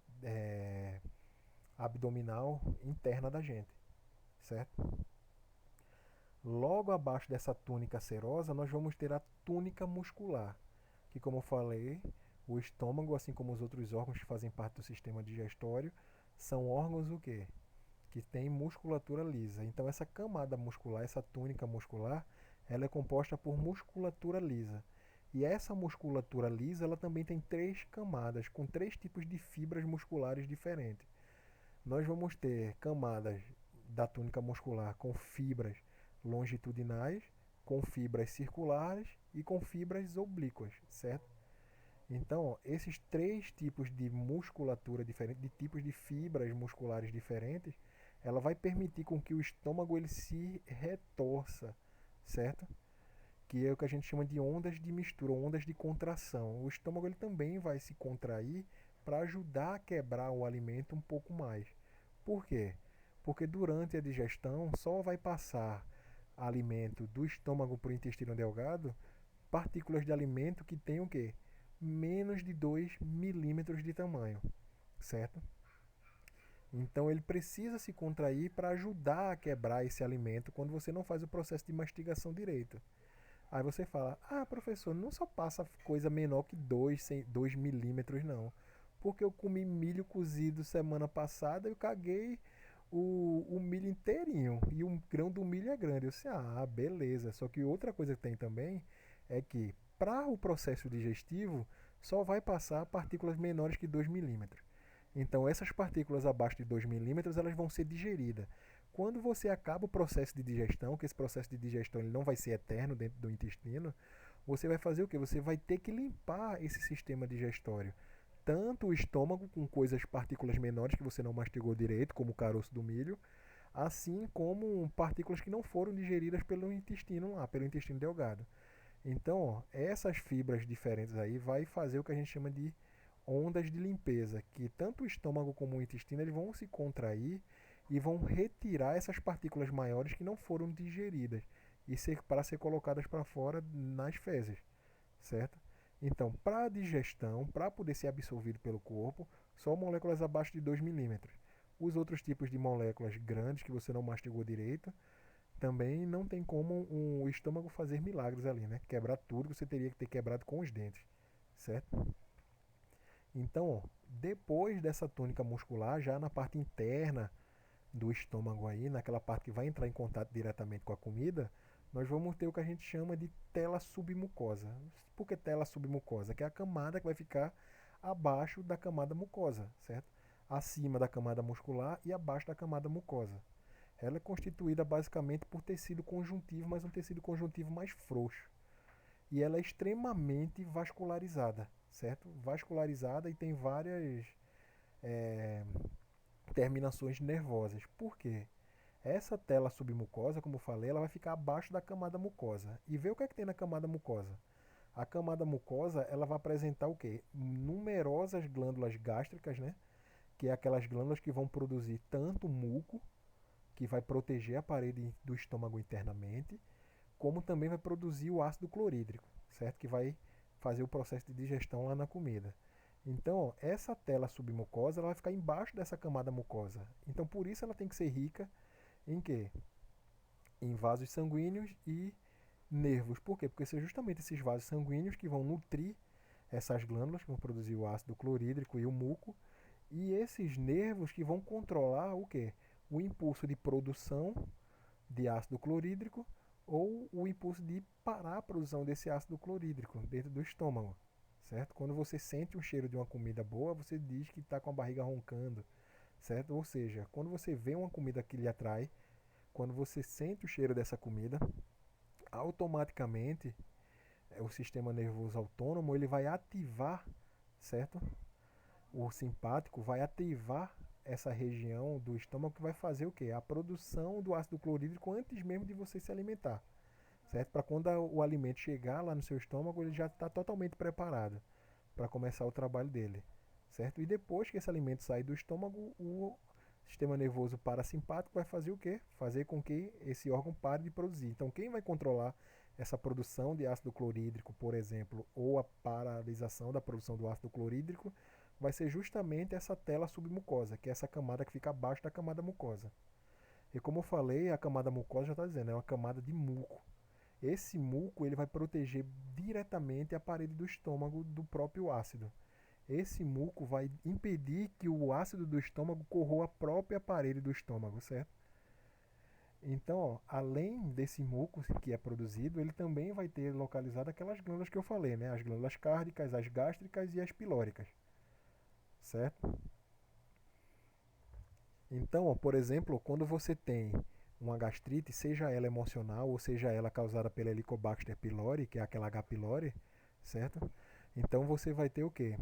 abdominal interna da gente, certo? Logo abaixo dessa túnica serosa, nós vamos ter a túnica muscular, que, como eu falei, o estômago, assim como os outros órgãos que fazem parte do sistema digestório, são órgãos o quê? Que têm musculatura lisa. Então essa camada muscular, essa túnica muscular, ela é composta por musculatura lisa. E essa musculatura lisa, ela também tem três camadas, com três tipos de fibras musculares diferentes. Nós vamos ter camadas da túnica muscular com fibras longitudinais, com fibras circulares e com fibras oblíquas, certo? Então, esses três tipos de musculatura diferentes, de tipos de fibras musculares diferentes, ela vai permitir com que o estômago ele se retorça, certo? Que é o que a gente chama de ondas de mistura, ondas de contração. O estômago ele também vai se contrair para ajudar a quebrar o alimento um pouco mais. Por quê? Porque durante a digestão só vai passar alimento do estômago para o intestino delgado partículas de alimento que tenham o quê? Menos de 2 milímetros de tamanho, certo? Então ele precisa se contrair para ajudar a quebrar esse alimento quando você não faz o processo de mastigação direito. Aí você fala, professor, não só passa coisa menor que 2 milímetros, não. Porque eu comi milho cozido semana passada e eu caguei o milho inteirinho. E o grão do milho é grande. Eu disse, beleza. Só que outra coisa que tem também é que para o processo digestivo só vai passar partículas menores que 2 milímetros. Então essas partículas abaixo de 2 milímetros elas vão ser digeridas. Quando você acaba o processo de digestão, que esse processo de digestão ele não vai ser eterno dentro do intestino, você vai fazer o quê? Você vai ter que limpar esse sistema digestório. Tanto o estômago com coisas, partículas menores que você não mastigou direito, como o caroço do milho, assim como partículas que não foram digeridas pelo intestino lá, pelo intestino delgado. Então, essas fibras diferentes aí vai fazer o que a gente chama de ondas de limpeza, que tanto o estômago como o intestino eles vão se contrair e vão retirar essas partículas maiores que não foram digeridas e para ser colocadas para fora nas fezes, certo? Então, para a digestão, para poder ser absorvido pelo corpo, só moléculas abaixo de 2 milímetros. Os outros tipos de moléculas grandes que você não mastigou direito, também não tem como o estômago fazer milagres ali, né? Quebrar tudo que você teria que ter quebrado com os dentes, certo? Então, depois dessa túnica muscular, já na parte interna do estômago aí, naquela parte que vai entrar em contato diretamente com a comida, nós vamos ter o que a gente chama de tela submucosa. Por que tela submucosa? Que é a camada que vai ficar abaixo da camada mucosa, certo? Acima da camada muscular e abaixo da camada mucosa. Ela é constituída basicamente por tecido conjuntivo, mas um tecido conjuntivo mais frouxo. E ela é extremamente vascularizada, certo? Vascularizada e tem várias é, terminações nervosas. Por quê? Essa tela submucosa, como eu falei, ela vai ficar abaixo da camada mucosa. E vê o que é que tem na camada mucosa. A camada mucosa, ela vai apresentar o quê? Numerosas glândulas gástricas, né? Que é aquelas glândulas que vão produzir tanto muco, que vai proteger a parede do estômago internamente, como também vai produzir o ácido clorídrico, certo? Que vai fazer o processo de digestão lá na comida. Então, essa tela submucosa ela vai ficar embaixo dessa camada mucosa. Então, por isso ela tem que ser rica em quê? Em vasos sanguíneos e nervos. Por quê? Porque são justamente esses vasos sanguíneos que vão nutrir essas glândulas que vão produzir o ácido clorídrico e o muco, e esses nervos que vão controlar o quê? O impulso de produção de ácido clorídrico ou o impulso de parar a produção desse ácido clorídrico dentro do estômago, certo? Quando você sente o cheiro de uma comida boa, você diz que está com a barriga roncando, certo? Ou seja, quando você vê uma comida que lhe atrai, quando você sente o cheiro dessa comida, automaticamente o sistema nervoso autônomo ele vai ativar, certo? O simpático vai ativar essa região do estômago que vai fazer o quê? A produção do ácido clorídrico antes mesmo de você se alimentar, certo? Para quando o alimento chegar lá no seu estômago, ele já está totalmente preparado para começar o trabalho dele, certo? E depois que esse alimento sair do estômago, Sistema nervoso parasimpático vai fazer o quê? Fazer com que esse órgão pare de produzir. Então, quem vai controlar essa produção de ácido clorídrico, por exemplo, ou a paralisação da produção do ácido clorídrico, vai ser justamente essa tela submucosa, que é essa camada que fica abaixo da camada mucosa. E como eu falei, a camada mucosa já está dizendo, é uma camada de muco. Esse muco ele vai proteger diretamente a parede do estômago do próprio ácido. Esse muco vai impedir que o ácido do estômago corroa a própria parede do estômago, certo? Então, ó, além desse muco que é produzido, ele também vai ter localizado aquelas glândulas que eu falei, né? As glândulas cárdicas, as gástricas e as pilóricas, certo? Então, ó, por exemplo, quando você tem uma gastrite, seja ela emocional ou seja ela causada pela Helicobacter pylori, que é aquela H. pylori, certo? Então você vai ter o quê?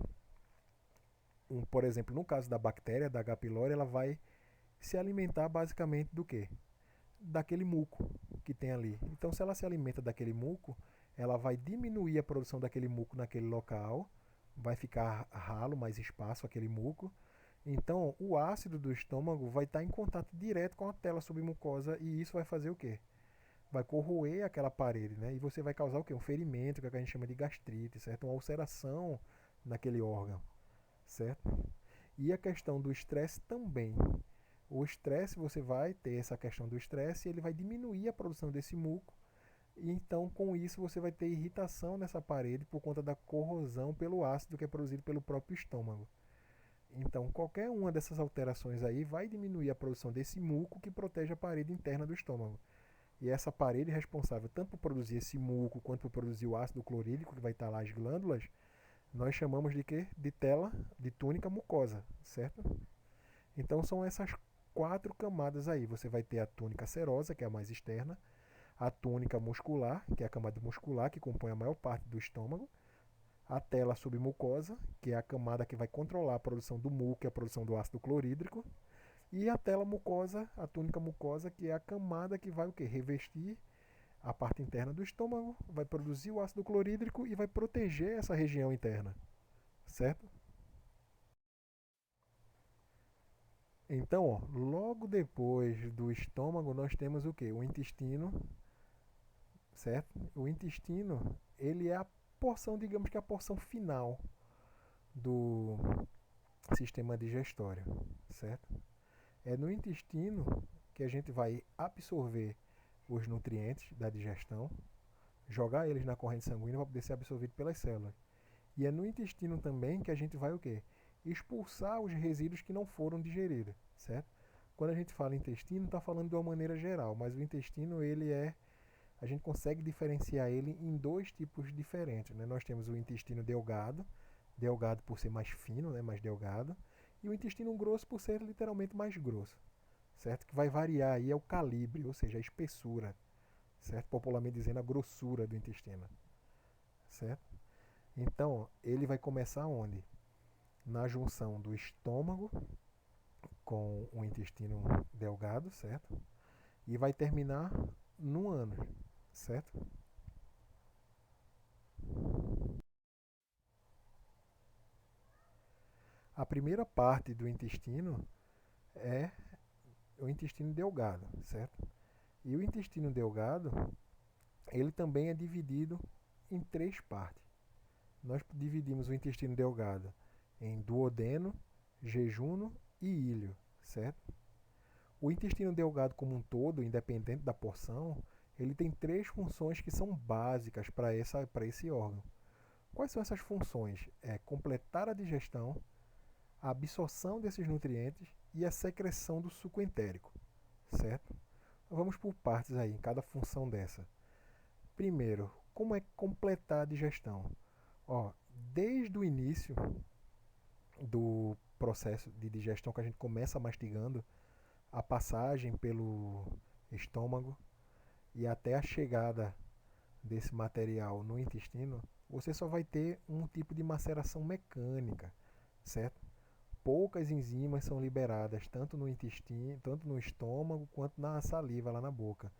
Por exemplo, no caso da bactéria, da H. pylori, ela vai se alimentar basicamente do quê? Daquele muco que tem ali. Então, se ela se alimenta daquele muco, ela vai diminuir a produção daquele muco naquele local, vai ficar ralo, mais espaço aquele muco. Então, o ácido do estômago vai estar em contato direto com a tela submucosa e isso vai fazer o quê? Vai corroer aquela parede, né? E você vai causar o quê? Um ferimento, que é o que a gente chama de gastrite, certo? Uma ulceração naquele órgão, certo? E a questão do estresse também. O estresse, você vai ter essa questão do estresse e ele vai diminuir a produção desse muco. E então, com isso, você vai ter irritação nessa parede por conta da corrosão pelo ácido que é produzido pelo próprio estômago. Então, qualquer uma dessas alterações aí vai diminuir a produção desse muco que protege a parede interna do estômago. E essa parede é responsável tanto por produzir esse muco quanto por produzir o ácido clorídrico, que vai estar lá as glândulas, nós chamamos de quê? De tela de túnica mucosa, certo? Então são essas 4 camadas aí. Você vai ter a túnica serosa, que é a mais externa, a túnica muscular, que é a camada muscular que compõe a maior parte do estômago, a tela submucosa, que é a camada que vai controlar a produção do muco e a produção do ácido clorídrico, e a tela mucosa, a túnica mucosa, que é a camada que vai o quê? Revestir a parte interna do estômago, vai produzir o ácido clorídrico e vai proteger essa região interna, certo? Então, ó, logo depois do estômago nós temos o que? O intestino, certo? O intestino, ele é a porção, digamos que a porção final do sistema digestório, certo? É no intestino que a gente vai absorver os nutrientes da digestão, jogar eles na corrente sanguínea para poder ser absorvido pelas células. E é no intestino também que a gente vai o quê? Expulsar os resíduos que não foram digeridos, certo? Quando a gente fala intestino, está falando de uma maneira geral, mas o intestino a gente consegue diferenciar ele em 2 tipos diferentes, né? Nós temos o intestino delgado, delgado por ser mais fino, né, mais delgado, e o intestino grosso por ser literalmente mais grosso, certo? Que vai variar aí é o calibre, ou seja, a espessura, certo? Popularmente dizendo a grossura do intestino, certo? Então, ele vai começar onde? Na junção do estômago com o intestino delgado, certo? E vai terminar no ânus, certo? A primeira parte do intestino é o intestino delgado, certo? E o intestino delgado, ele também é dividido em 3 partes. Nós dividimos o intestino delgado em duodeno, jejuno e íleo, certo? O intestino delgado como um todo, independente da porção, ele tem 3 funções que são básicas para esse órgão. Quais são essas funções? É completar a digestão, a absorção desses nutrientes e a secreção do suco entérico, certo? Vamos por partes aí, em cada função dessa. Primeiro, como é completar a digestão? Ó, desde o início do processo de digestão que a gente começa mastigando, a passagem pelo estômago e até a chegada desse material no intestino, você só vai ter um tipo de maceração mecânica, certo? Poucas enzimas são liberadas tanto no intestino, tanto no estômago quanto na saliva lá na boca.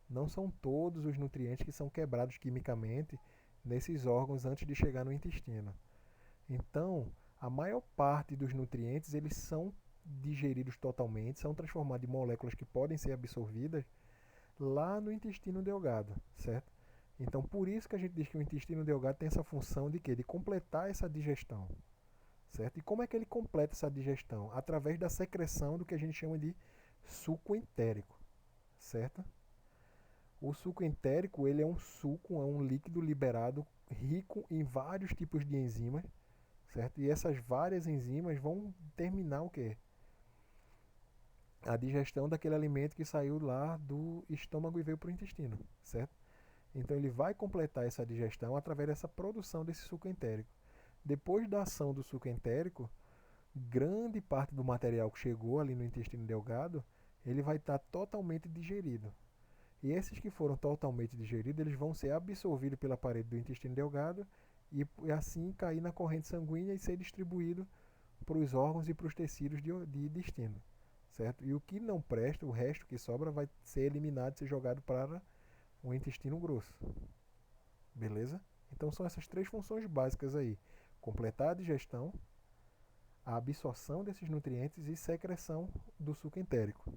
Não são todos os nutrientes que são quebrados quimicamente nesses órgãos antes de chegar no intestino. Então, a maior parte dos nutrientes eles são digeridos totalmente, são transformados em moléculas que podem ser absorvidas lá no intestino delgado, certo? Então, por isso que a gente diz que o intestino delgado tem essa função de quê? De completar essa digestão, certo? E como é que ele completa essa digestão? Através da secreção do que a gente chama de suco entérico, certo? O suco entérico, ele é um suco, é um líquido liberado rico em vários tipos de enzimas, certo? E essas várias enzimas vão terminar o quê? A digestão daquele alimento que saiu lá do estômago e veio para o intestino, certo? Então ele vai completar essa digestão através dessa produção desse suco entérico. Depois da ação do suco entérico, grande parte do material que chegou ali no intestino delgado, ele vai estar totalmente digerido. E esses que foram totalmente digeridos, eles vão ser absorvidos pela parede do intestino delgado e assim cair na corrente sanguínea e ser distribuído para os órgãos e para os tecidos de intestino, certo? E o que não presta, o resto que sobra, vai ser eliminado e ser jogado para o intestino grosso, beleza? Então são essas três funções básicas aí: completar a digestão, a absorção desses nutrientes e secreção do suco entérico.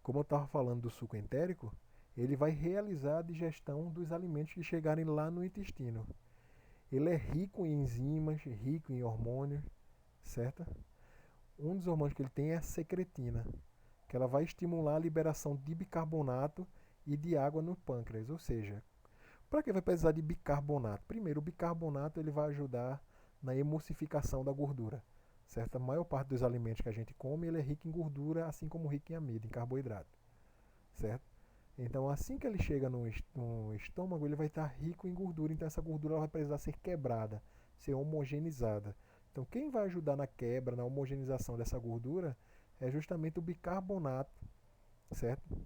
Como eu estava falando do suco entérico, ele vai realizar a digestão dos alimentos que chegarem lá no intestino. Ele é rico em enzimas, rico em hormônios, certo? Um dos hormônios que ele tem é a secretina, que ela vai estimular a liberação de bicarbonato e de água no pâncreas. Ou seja, para que vai precisar de bicarbonato? Primeiro, o bicarbonato ele vai ajudar na emulsificação da gordura, certo? A maior parte dos alimentos que a gente come ele é rico em gordura, assim como rico em amido, em carboidrato, certo? Então, assim que ele chega no estômago, ele vai estar rico em gordura. Então, essa gordura ela vai precisar ser quebrada, ser homogeneizada. Então, quem vai ajudar na quebra, na homogeneização dessa gordura, é justamente o bicarbonato, certo?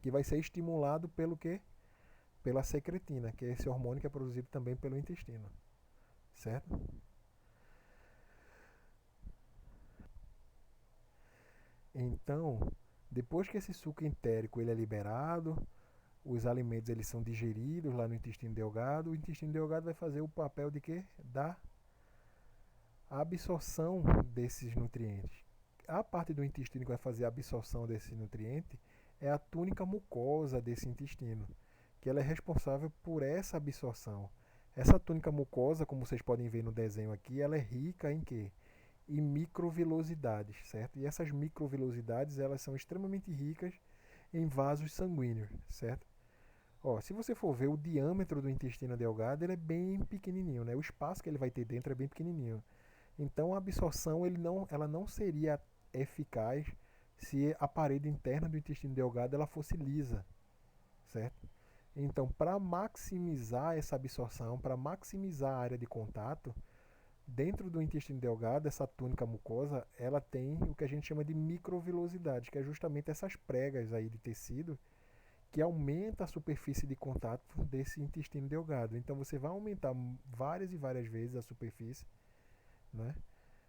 Que vai ser estimulado pelo quê? Pela secretina, que é esse hormônio que é produzido também pelo intestino, certo? Então, depois que esse suco entérico ele é liberado, os alimentos eles são digeridos lá no intestino delgado, o intestino delgado vai fazer o papel de quê? Da absorção desses nutrientes. A parte do intestino que vai fazer a absorção desse nutriente é a túnica mucosa desse intestino, que ela é responsável por essa absorção. Essa túnica mucosa, como vocês podem ver no desenho aqui, ela é rica em quê? Em microvilosidades, certo? E essas microvilosidades, elas são extremamente ricas em vasos sanguíneos, certo? Ó, se você for ver o diâmetro do intestino delgado, ele é bem pequenininho, né? O espaço que ele vai ter dentro é bem pequenininho. Então a absorção ela não seria eficaz se a parede interna do intestino delgado ela fosse lisa, certo? Então, para maximizar essa absorção, para maximizar a área de contato, dentro do intestino delgado, essa túnica mucosa, ela tem o que a gente chama de microvilosidade, que é justamente essas pregas aí de tecido que aumenta a superfície de contato desse intestino delgado. Então você vai aumentar várias e várias vezes a superfície, né?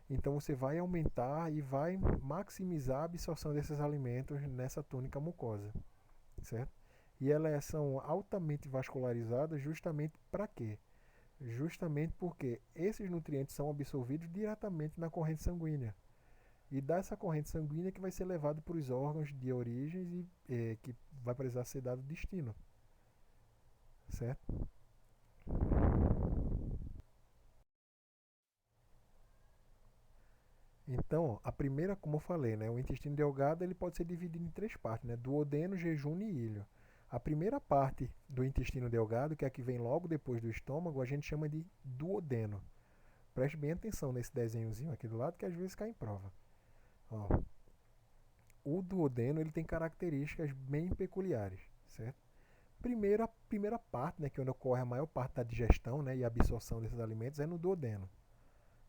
Então você vai aumentar e vai maximizar a absorção desses alimentos nessa túnica mucosa, certo? E elas são altamente vascularizadas justamente para quê? Justamente porque esses nutrientes são absorvidos diretamente na corrente sanguínea. E dessa corrente sanguínea que vai ser levado para os órgãos de origem e que vai precisar ser dado destino, certo? Então, a primeira, como eu falei, né, o intestino delgado ele pode ser dividido em três partes, né, duodeno, jejum e ilho. A primeira parte do intestino delgado, que é a que vem logo depois do estômago, a gente chama de duodeno. Preste bem atenção nesse desenhozinho aqui do lado, que às vezes cai em prova. Ó, o duodeno ele tem características bem peculiares, certo? Primeira parte, né, que é onde ocorre a maior parte da digestão, né, e absorção desses alimentos, é no duodeno,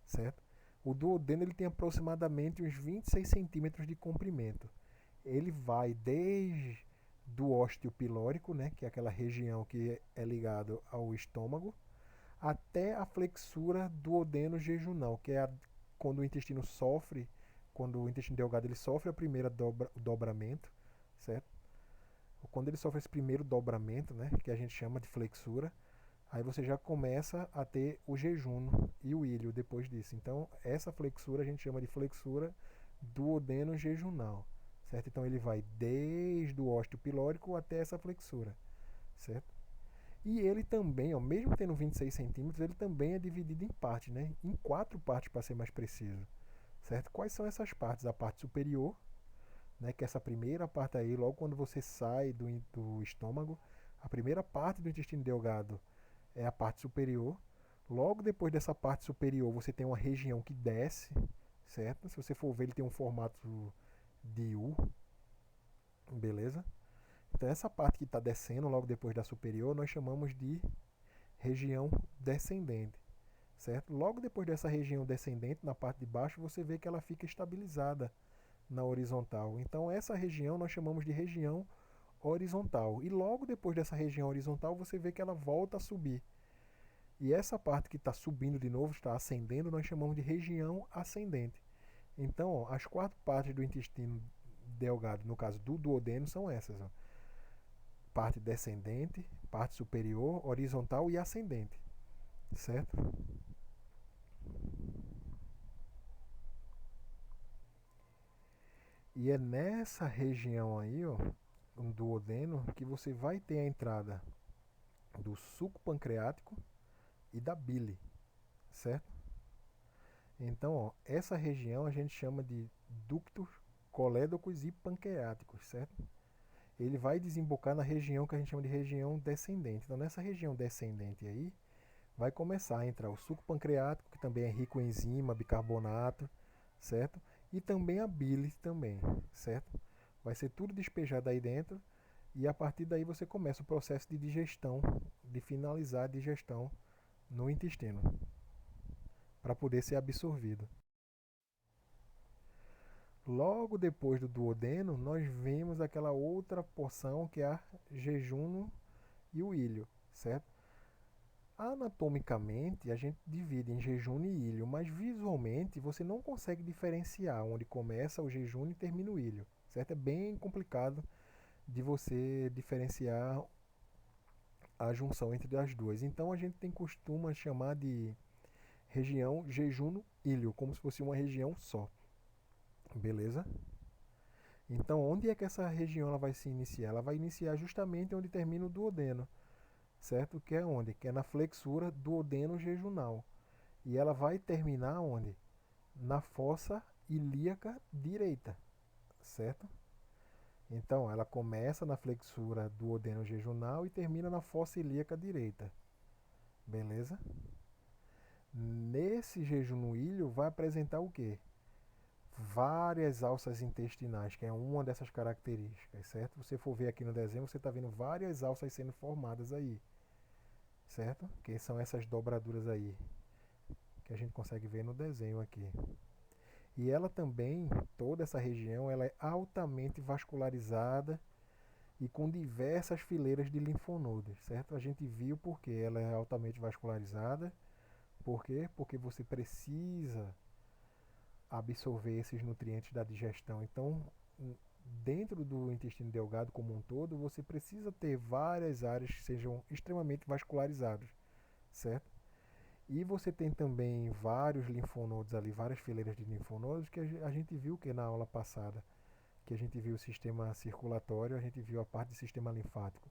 certo? O duodeno ele tem aproximadamente uns 26 centímetros de comprimento. Ele vai desde do ósteo pilórico, né, que é aquela região que é ligado ao estômago, até a flexura duodeno jejunal, que é quando o intestino sofre, quando o intestino delgado ele sofre a primeira dobramento, certo? Quando ele sofre esse primeiro dobramento, né, que a gente chama de flexura, Aí você já começa a ter o jejum e o ilho depois disso. Então, essa flexura a gente chama de flexura duodeno jejunal, certo? Então, ele vai desde o ósteo pilórico até essa flexura, certo? E ele também, ó, mesmo tendo 26 centímetros, ele também é dividido em partes, né? Em 4 partes, para ser mais preciso, certo? Quais são essas partes? A parte superior, né? Que é essa primeira parte aí, logo quando você sai do estômago, a primeira parte do intestino delgado é a parte superior. Logo depois dessa parte superior, você tem uma região que desce, certo? Se você for ver, ele tem um formato de U, beleza? Então, essa parte que está descendo logo depois da superior, nós chamamos de região descendente, certo? Logo depois dessa região descendente, na parte de baixo, você vê que ela fica estabilizada na horizontal. Então, essa região nós chamamos de região horizontal. E logo depois dessa região horizontal, você vê que ela volta a subir. E essa parte que está subindo de novo, está ascendendo, nós chamamos de região ascendente. Então, ó, as 4 partes do intestino delgado, no caso do duodeno, são essas. Ó. Parte descendente, parte superior, horizontal e ascendente. Certo? E é nessa região aí, ó, do duodeno, que você vai ter a entrada do suco pancreático e da bile, certo? Então, ó, essa região a gente chama de ductos colédocos e pancreáticos, certo? Ele vai desembocar na região que a gente chama de região descendente. Então, nessa região descendente aí, vai começar a entrar o suco pancreático, que também é rico em enzima, bicarbonato, certo? E também a bile também, certo? Vai ser tudo despejado aí dentro e a partir daí você começa o processo de digestão, de finalizar a digestão no intestino, para poder ser absorvido. Logo depois do duodeno, nós vemos aquela outra porção que é a jejum e o ilho, certo? Anatomicamente, a gente divide em jejum e ilho, mas visualmente você não consegue diferenciar onde começa o jejum e termina o ilho, certo? É bem complicado de você diferenciar a junção entre as duas. Então a gente tem costume chamar de região jejum-ilho, como se fosse uma região só, beleza? Então, onde é que essa região ela vai se iniciar? Ela vai iniciar justamente onde termina o duodeno, certo? Que é onde? Que é na flexura duodeno-jejunal. E ela vai terminar onde? Na fossa ilíaca direita, certo? Então, ela começa na flexura duodeno-jejunal e termina na fossa ilíaca direita, beleza? Nesse jejum no ilho vai apresentar o quê? Várias alças intestinais, que é uma dessas características, certo? Se você for ver aqui no desenho, você está vendo várias alças sendo formadas aí, certo? Que são essas dobraduras aí, que a gente consegue ver no desenho aqui. E ela também, toda essa região, ela é altamente vascularizada e com diversas fileiras de linfonodos, certo? A gente viu porque ela é altamente vascularizada. Por quê? Porque você precisa absorver esses nutrientes da digestão. Então, dentro do intestino delgado como um todo, você precisa ter várias áreas que sejam extremamente vascularizadas, certo? E você tem também vários linfonodos ali, várias fileiras de linfonodos que a gente viu que na aula passada, que a gente viu o sistema circulatório, a gente viu a parte do sistema linfático.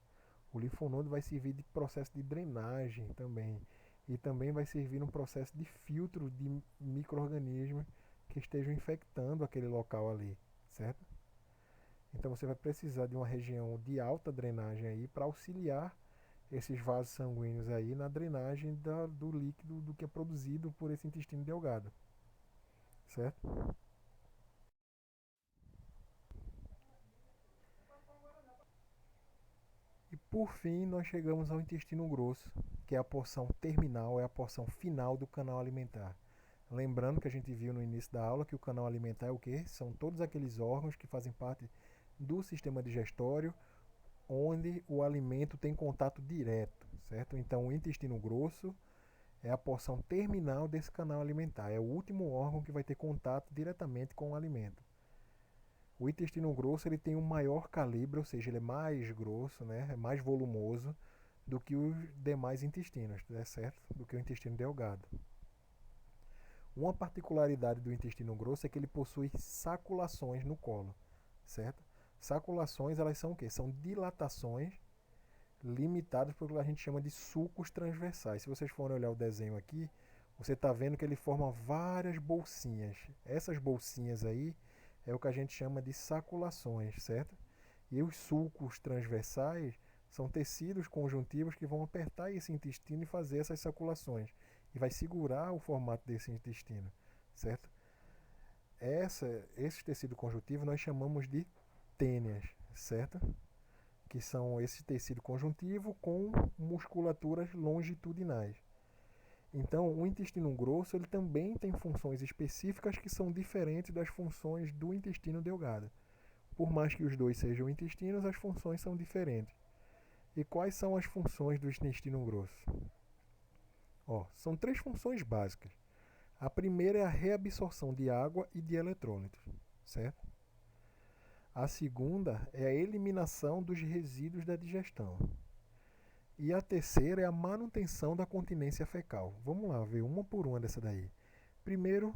O linfonodo vai servir de processo de drenagem também. E também vai servir no processo de filtro de micro-organismos que estejam infectando aquele local ali, certo? Então você vai precisar de uma região de alta drenagem aí para auxiliar esses vasos sanguíneos aí na drenagem do líquido do que é produzido por esse intestino delgado, certo? E por fim nós chegamos ao intestino grosso, que é a porção terminal, é a porção final do canal alimentar. Lembrando que a gente viu no início da aula que o canal alimentar é o quê? São todos aqueles órgãos que fazem parte do sistema digestório, onde o alimento tem contato direto, certo? Então, o intestino grosso é a porção terminal desse canal alimentar, é o último órgão que vai ter contato diretamente com o alimento. O intestino grosso ele tem um maior calibre, ou seja, ele é mais grosso, né? É mais volumoso do que os demais intestinos, né, certo? Do que o intestino delgado. Uma particularidade do intestino grosso é que ele possui saculações no colo, certo? Saculações, elas são o quê? São dilatações limitadas por que a gente chama de sulcos transversais. Se vocês forem olhar o desenho aqui, você está vendo que ele forma várias bolsinhas. Essas bolsinhas aí é o que a gente chama de saculações, certo? E os sulcos transversais são tecidos conjuntivos que vão apertar esse intestino e fazer essas saculações. E vai segurar o formato desse intestino, certo? Esse tecido conjuntivo nós chamamos de tênias, certo? Que são esse tecido conjuntivo com musculaturas longitudinais. Então, o intestino grosso ele também tem funções específicas que são diferentes das funções do intestino delgado. Por mais que os dois sejam intestinos, as funções são diferentes. E quais são as funções do intestino grosso? São três funções básicas. A primeira é a reabsorção de água e de eletrólitos, certo? A segunda é a eliminação dos resíduos da digestão. E a terceira é a manutenção da continência fecal. Vamos lá ver uma por uma dessa daí. Primeiro,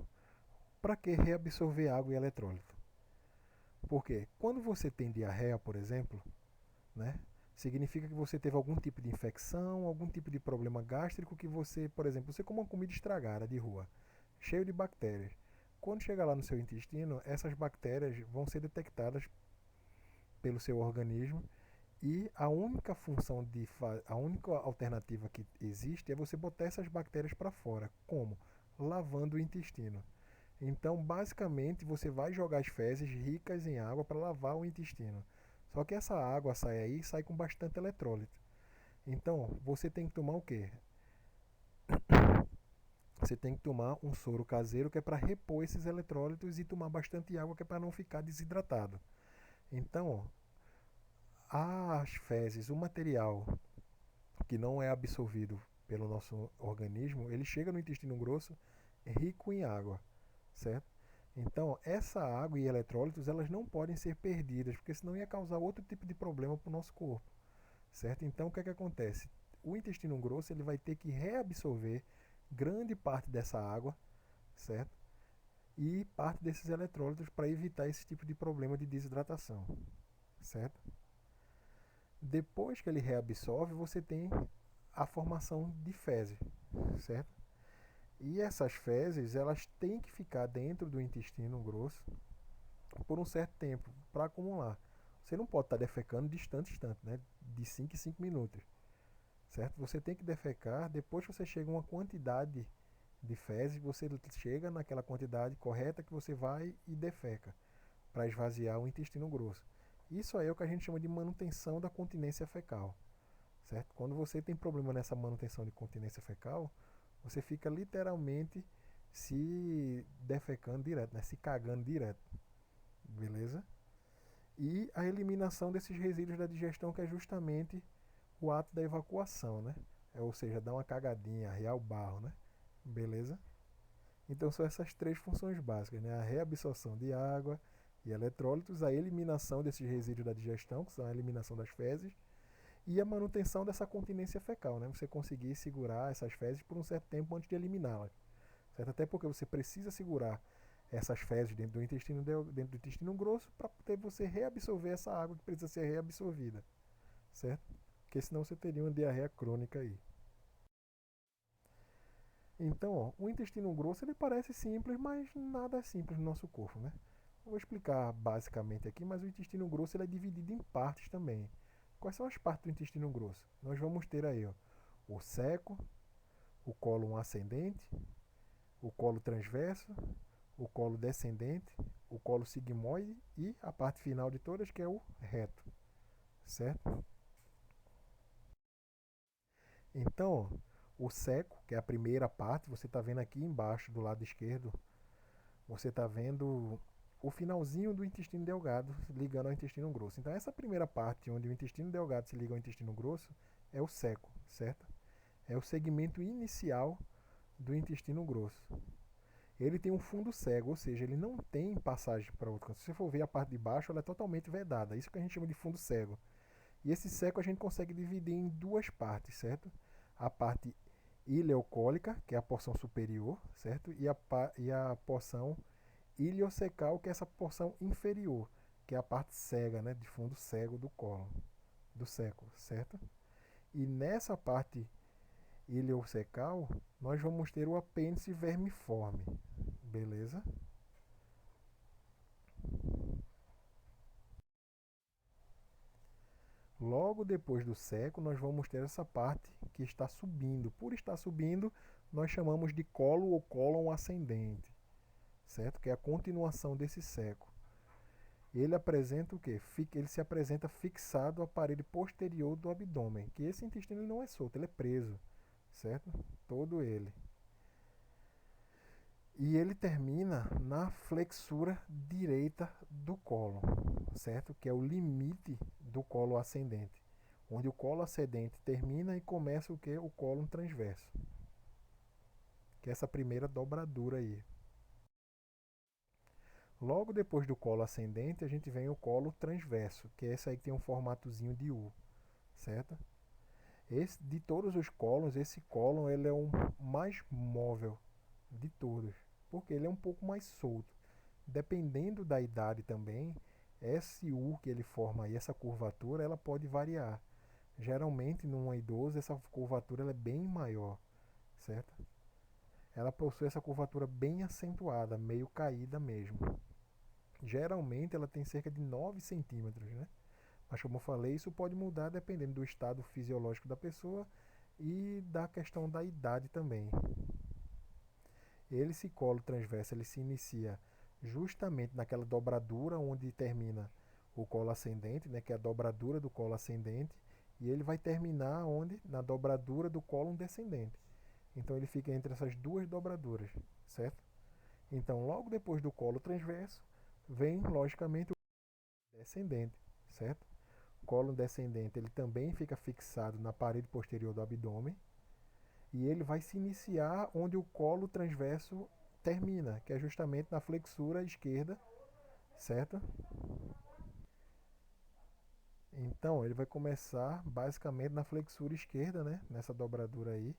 para que reabsorver água e eletrólito? Porque quando você tem diarreia, por exemplo, né, significa que você teve algum tipo de infecção, algum tipo de problema gástrico que você, por exemplo, você come uma comida estragada de rua, cheio de bactérias. Quando chegar lá no seu intestino, essas bactérias vão ser detectadas pelo seu organismo e a única a única alternativa que existe é você botar essas bactérias para fora. Como? Lavando o intestino. Então, basicamente, você vai jogar as fezes ricas em água para lavar o intestino. Só que essa água sai com bastante eletrólito. Então, você tem que tomar o quê? Você tem que tomar um soro caseiro que é para repor esses eletrólitos e tomar bastante água que é para não ficar desidratado. Então, as fezes, o material que não é absorvido pelo nosso organismo, ele chega no intestino grosso rico em água, certo? Então, essa água e eletrólitos, elas não podem ser perdidas, porque senão ia causar outro tipo de problema para o nosso corpo, certo? Então, o que é que acontece? O intestino grosso ele vai ter que reabsorver grande parte dessa água, certo? E parte desses eletrólitos para evitar esse tipo de problema de desidratação, certo? Depois que ele reabsorve, você tem a formação de fezes, certo? E essas fezes, elas têm que ficar dentro do intestino grosso por um certo tempo para acumular. Você não pode estar defecando distante, né? De 5 em 5 minutos, certo? Você tem que defecar, depois que você chega a uma quantidade de fezes, você chega naquela quantidade correta que você vai e defeca para esvaziar o intestino grosso. Isso aí é o que a gente chama de manutenção da continência fecal, certo? Quando você tem problema nessa manutenção de continência fecal, você fica literalmente se defecando direto, né? Se cagando direto, beleza? E a eliminação desses resíduos da digestão, que é justamente o ato da evacuação, né? Ou seja, dar uma cagadinha, arrear o barro, né? Beleza? Então são essas três funções básicas, né? A reabsorção de água e eletrólitos, a eliminação desses resíduos da digestão, que são a eliminação das fezes, e a manutenção dessa continência fecal, né? Você conseguir segurar essas fezes por um certo tempo antes de eliminá-las, certo? Até porque você precisa segurar essas fezes dentro do intestino grosso para poder você reabsorver essa água que precisa ser reabsorvida, certo? Porque senão você teria uma diarreia crônica aí. Então, o intestino grosso ele parece simples, mas nada é simples no nosso corpo, né? Eu vou explicar basicamente aqui, mas o intestino grosso ele é dividido em partes também. Quais são as partes do intestino grosso? Nós vamos ter aí o seco, o cólon ascendente, o colo transverso, o colo descendente, o colo sigmoide e a parte final de todas que é o reto, certo? Então, o seco, que é a primeira parte, você está vendo aqui embaixo do lado esquerdo, você está vendo o finalzinho do intestino delgado ligando ao intestino grosso. Então, essa primeira parte, onde o intestino delgado se liga ao intestino grosso, é o seco, certo? É o segmento inicial do intestino grosso. Ele tem um fundo cego, ou seja, ele não tem passagem para outro canto. Se você for ver a parte de baixo, ela é totalmente vedada. Isso que a gente chama de fundo cego. E esse seco a gente consegue dividir em duas partes, certo? A parte ileocólica, que é a porção superior, certo? E a porção iliocecal, que é essa porção inferior, que é a parte cega, né? De fundo cego do colo, do seco, certo? E nessa parte iliocecal, nós vamos ter o apêndice vermiforme, beleza? Logo depois do seco, nós vamos ter essa parte que está subindo. Por estar subindo, nós chamamos de colo ou cólon ascendente, certo? Que é a continuação desse seco. Ele apresenta o quê? Ele se apresenta fixado à parede posterior do abdômen, que esse intestino não é solto, ele é preso, certo? Todo ele. E ele termina na flexura direita do cólon, certo? Que é o limite do colo ascendente, onde o colo ascendente termina e começa o que? O cólon transverso, que é essa primeira dobradura aí. Logo depois do colo ascendente, a gente vem o colo transverso, que é esse aí que tem um formatozinho de U, certo? De todos os cólons, esse cólon ele é o mais móvel de todos, porque ele é um pouco mais solto. Dependendo da idade também, esse U que ele forma aí, essa curvatura, ela pode variar. Geralmente, numa idosa, essa curvatura ela é bem maior, certo? Ela possui essa curvatura bem acentuada, meio caída mesmo. Geralmente, ela tem cerca de 9 centímetros, né? Mas, como eu falei, isso pode mudar dependendo do estado fisiológico da pessoa e da questão da idade também. Esse colo transverso ele se inicia justamente naquela dobradura onde termina o colo ascendente, né, que é a dobradura do colo ascendente, e ele vai terminar onde? Na dobradura do colo descendente. Então ele fica entre essas duas dobraduras, certo? Então, logo depois do colo transverso, vem logicamente o descendente, certo? O colo descendente ele também fica fixado na parede posterior do abdômen e ele vai se iniciar onde o colo transverso termina, que é justamente na flexura esquerda, certo? Então, ele vai começar basicamente na flexura esquerda, né? Nessa dobradura aí.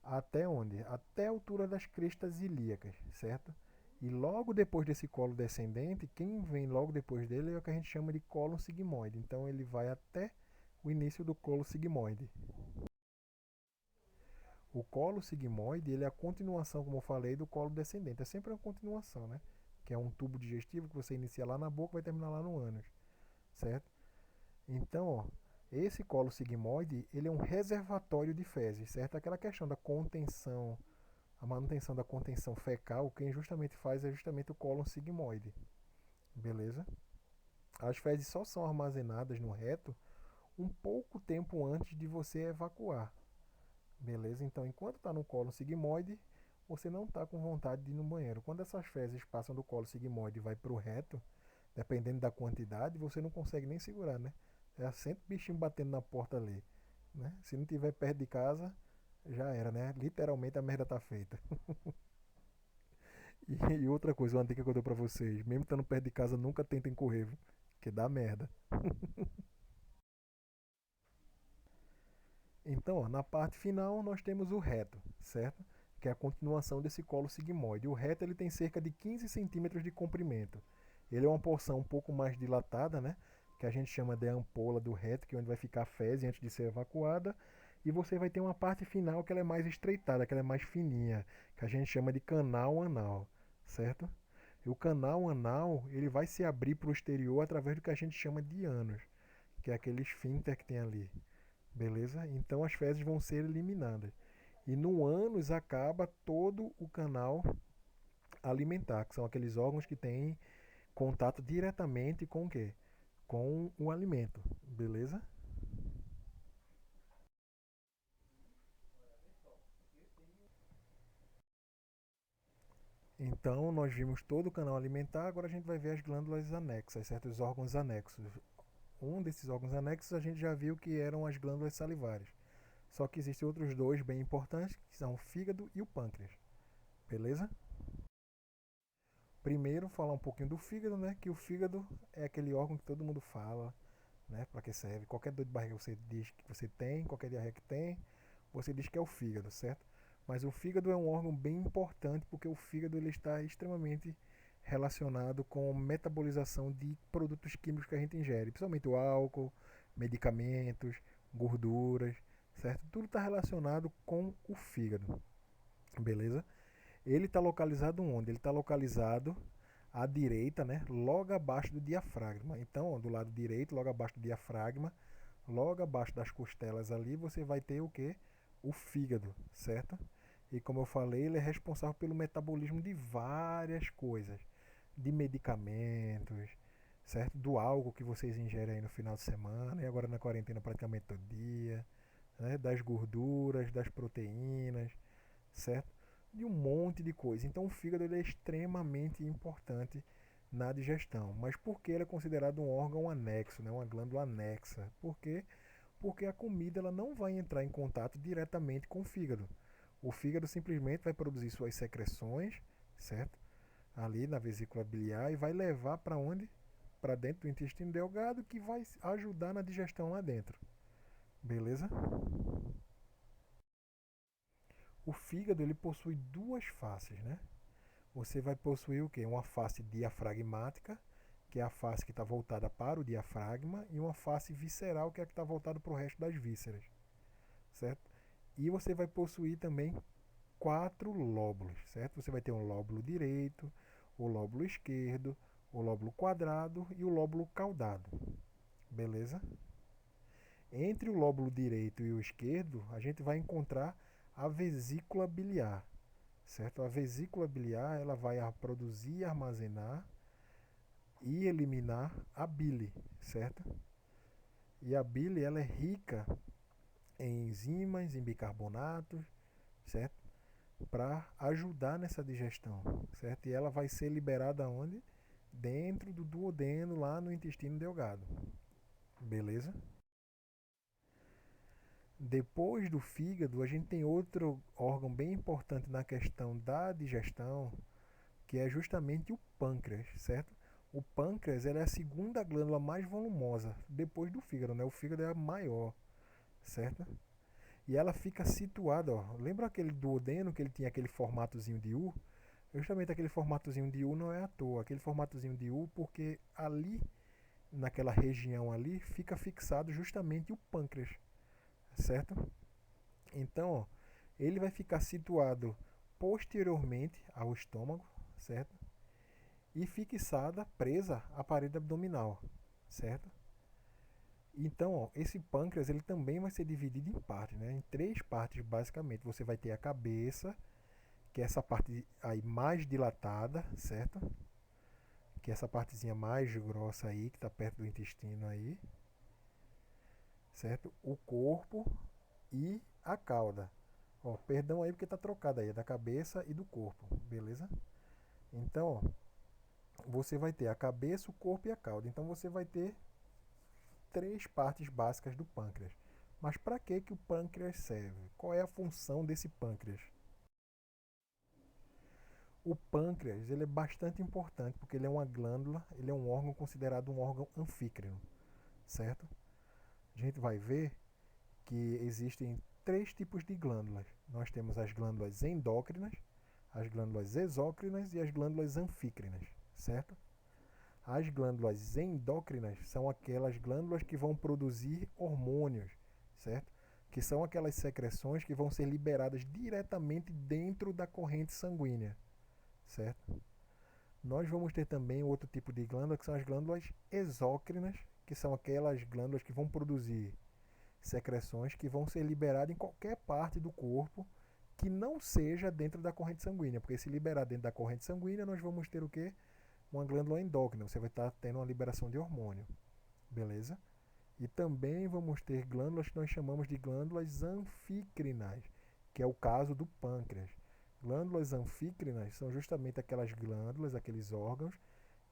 Até onde? Até a altura das crestas ilíacas, certo? E logo depois desse colo descendente, quem vem logo depois dele é o que a gente chama de colo sigmoide. Então, ele vai até o início do colo sigmoide. O colo sigmoide ele é a continuação, como eu falei, do colo descendente. É sempre uma continuação, né? Que é um tubo digestivo que você inicia lá na boca e vai terminar lá no ânus, certo? Então, ó, esse colo sigmoide ele é um reservatório de fezes, certo? Aquela questão da contenção, a manutenção da contenção fecal, quem justamente faz é justamente o colo sigmoide, beleza? As fezes só são armazenadas no reto um pouco tempo antes de você evacuar. Beleza? Então, enquanto está no colo sigmoide, você não está com vontade de ir no banheiro. Quando essas fezes passam do colo sigmoide e vai para o reto, dependendo da quantidade, você não consegue nem segurar, né? É sempre bichinho batendo na porta ali, né? Se não tiver perto de casa, já era, né? Literalmente a merda tá feita. E outra coisa, uma dica que eu dou pra vocês, mesmo estando perto de casa, nunca tentem correr, viu? Que dá merda. Então, ó, na parte final, nós temos o reto, certo? Que é a continuação desse colo sigmoide. O reto ele tem cerca de 15 centímetros de comprimento. Ele é uma porção um pouco mais dilatada, né? Que a gente chama de ampola do reto, que é onde vai ficar a fezes antes de ser evacuada. E você vai ter uma parte final que ela é mais estreitada, que ela é mais fininha, que a gente chama de canal anal, certo? E o canal anal ele vai se abrir para o exterior através do que a gente chama de ânus, que é aquele esfíncter que tem ali. Beleza? Então as fezes vão ser eliminadas. E no ânus acaba todo o canal alimentar, que são aqueles órgãos que têm contato diretamente com o quê? Com o alimento. Beleza? Então nós vimos todo o canal alimentar, agora a gente vai ver as glândulas anexas, certos órgãos anexos. Um desses órgãos anexos a gente já viu que eram as glândulas salivares. Só que existem outros dois bem importantes, que são o fígado e o pâncreas. Beleza? Primeiro, falar um pouquinho do fígado, né? Que o fígado é aquele órgão que todo mundo fala, né? Para que serve? Qualquer dor de barriga que você diz que você tem, qualquer diarreia que tem, você diz que é o fígado, certo? Mas o fígado é um órgão bem importante porque o fígado ele está extremamente relacionado com a metabolização de produtos químicos que a gente ingere, principalmente o álcool, medicamentos, gorduras, certo? Tudo está relacionado com o fígado, beleza? Ele está localizado onde? Ele está localizado à direita, né? Logo abaixo do diafragma. Então, ó, do lado direito, logo abaixo do diafragma, logo abaixo das costelas ali, você vai ter o que? O fígado, certo? E como eu falei, ele é responsável pelo metabolismo de várias coisas, de medicamentos, certo? Do álcool que vocês ingerem aí no final de semana e agora na quarentena praticamente todo dia, né? Das gorduras, das proteínas, certo? De um monte de coisa. Então o fígado ele é extremamente importante na digestão. Mas por que ele é considerado um órgão anexo, né? Uma glândula anexa? Por quê? Porque a comida ela não vai entrar em contato diretamente com o fígado. O fígado simplesmente vai produzir suas secreções, certo? Ali na vesícula biliar e vai levar para onde? Para dentro do intestino delgado que vai ajudar na digestão lá dentro. Beleza? O fígado ele possui duas faces, né? Você vai possuir o quê? Uma face diafragmática, que é a face que está voltada para o diafragma, e uma face visceral, que é a que está voltada para o resto das vísceras, certo? E você vai possuir também quatro lóbulos, certo? Você vai ter um lóbulo direito, o lóbulo esquerdo, o lóbulo quadrado e o lóbulo caudado, beleza? Entre o lóbulo direito e o esquerdo, a gente vai encontrar a vesícula biliar, certo? A vesícula biliar ela vai produzir, armazenar e eliminar a bile, certo? E a bile ela é rica em enzimas, em bicarbonatos, certo? Para ajudar nessa digestão, certo? E ela vai ser liberada onde? Dentro do duodeno, lá no intestino delgado. Beleza? Depois do fígado, a gente tem outro órgão bem importante na questão da digestão, que é justamente o pâncreas, certo? O pâncreas é a segunda glândula mais volumosa depois do fígado, né? O fígado é a maior, certo? E ela fica situada, ó. Lembra aquele duodeno que ele tinha aquele formatozinho de U? Justamente aquele formatozinho de U não é à toa. Aquele formatozinho de U porque ali, naquela região ali, fica fixado justamente o pâncreas, certo? Então, ó, ele vai ficar situado posteriormente ao estômago, certo? E fixada, presa à parede abdominal, certo? Então, ó, esse pâncreas ele também vai ser dividido em partes, né? Em três partes basicamente. Você vai ter a cabeça, que é essa parte aí mais dilatada, certo? Que é essa partezinha mais grossa aí, que está perto do intestino aí, certo? O corpo e a cauda. Ó, perdão aí porque tá trocado aí, é da cabeça e do corpo, beleza? Então, ó, você vai ter a cabeça, o corpo e a cauda. Então você vai ter três partes básicas do pâncreas. Mas para que o pâncreas serve? Qual é a função desse pâncreas? O pâncreas ele é bastante importante porque ele é uma glândula, ele é um órgão considerado um órgão anfícrino, certo? A gente vai ver que existem três tipos de glândulas. Nós temos as glândulas endócrinas, as glândulas exócrinas e as glândulas anfícrinas, certo? As glândulas endócrinas são aquelas glândulas que vão produzir hormônios, certo? Que são aquelas secreções que vão ser liberadas diretamente dentro da corrente sanguínea, certo? Nós vamos ter também outro tipo de glândula que são as glândulas exócrinas, que são aquelas glândulas que vão produzir secreções que vão ser liberadas em qualquer parte do corpo que não seja dentro da corrente sanguínea, porque se liberar dentro da corrente sanguínea, nós vamos ter o quê? Uma glândula endócrina, você vai estar tendo uma liberação de hormônio, beleza? E também vamos ter glândulas que nós chamamos de glândulas anfícrinas, que é o caso do pâncreas. Glândulas anfícrinas são justamente aquelas glândulas, aqueles órgãos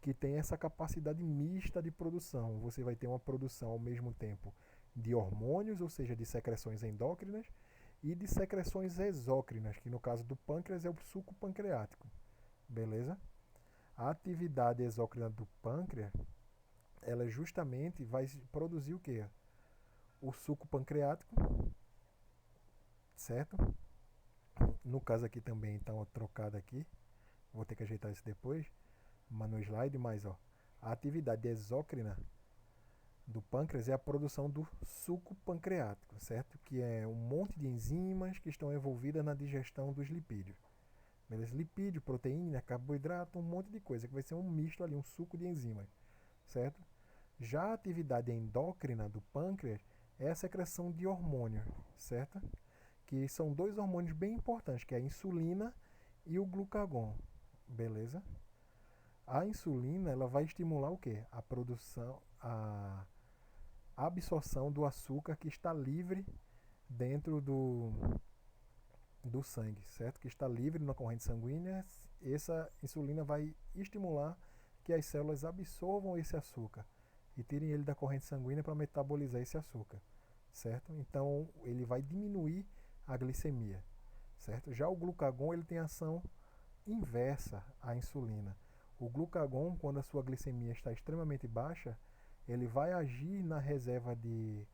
que têm essa capacidade mista de produção. Você vai ter uma produção ao mesmo tempo de hormônios, ou seja, de secreções endócrinas, e de secreções exócrinas, que no caso do pâncreas é o suco pancreático. Beleza? A atividade exócrina do pâncreas ela justamente vai produzir o quê? O suco pancreático, certo? No caso aqui também está trocado aqui, vou ter que ajeitar isso depois, mas no slide, mas ó, a atividade exócrina do pâncreas é a produção do suco pancreático, certo? Que é um monte de enzimas que estão envolvidas na digestão dos lipídios. Beleza? Lipídio, proteína, carboidrato, um monte de coisa, que vai ser um misto ali, um suco de enzimas, certo? Já a atividade endócrina do pâncreas é a secreção de hormônios, certo? Que são dois hormônios bem importantes, que é a insulina e o glucagon, beleza? A insulina, ela vai estimular o quê? A produção, a absorção do açúcar que está livre dentro do sangue, certo? Que está livre na corrente sanguínea. Essa insulina vai estimular que as células absorvam esse açúcar e tirem ele da corrente sanguínea para metabolizar esse açúcar, certo? Então ele vai diminuir a glicemia, certo? Já o glucagon ele tem ação inversa à insulina. O glucagon, quando a sua glicemia está extremamente baixa, ele vai agir na reserva de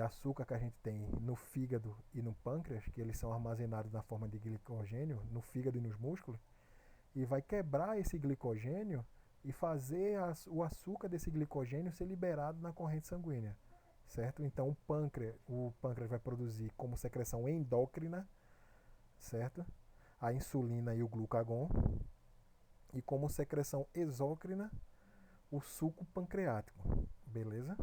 açúcar que a gente tem no fígado e no pâncreas, que eles são armazenados na forma de glicogênio no fígado e nos músculos, e vai quebrar esse glicogênio e fazer o açúcar desse glicogênio ser liberado na corrente sanguínea, certo? Então o pâncreas vai produzir como secreção endócrina, certo? A insulina e o glucagon, e como secreção exócrina o suco pancreático, beleza?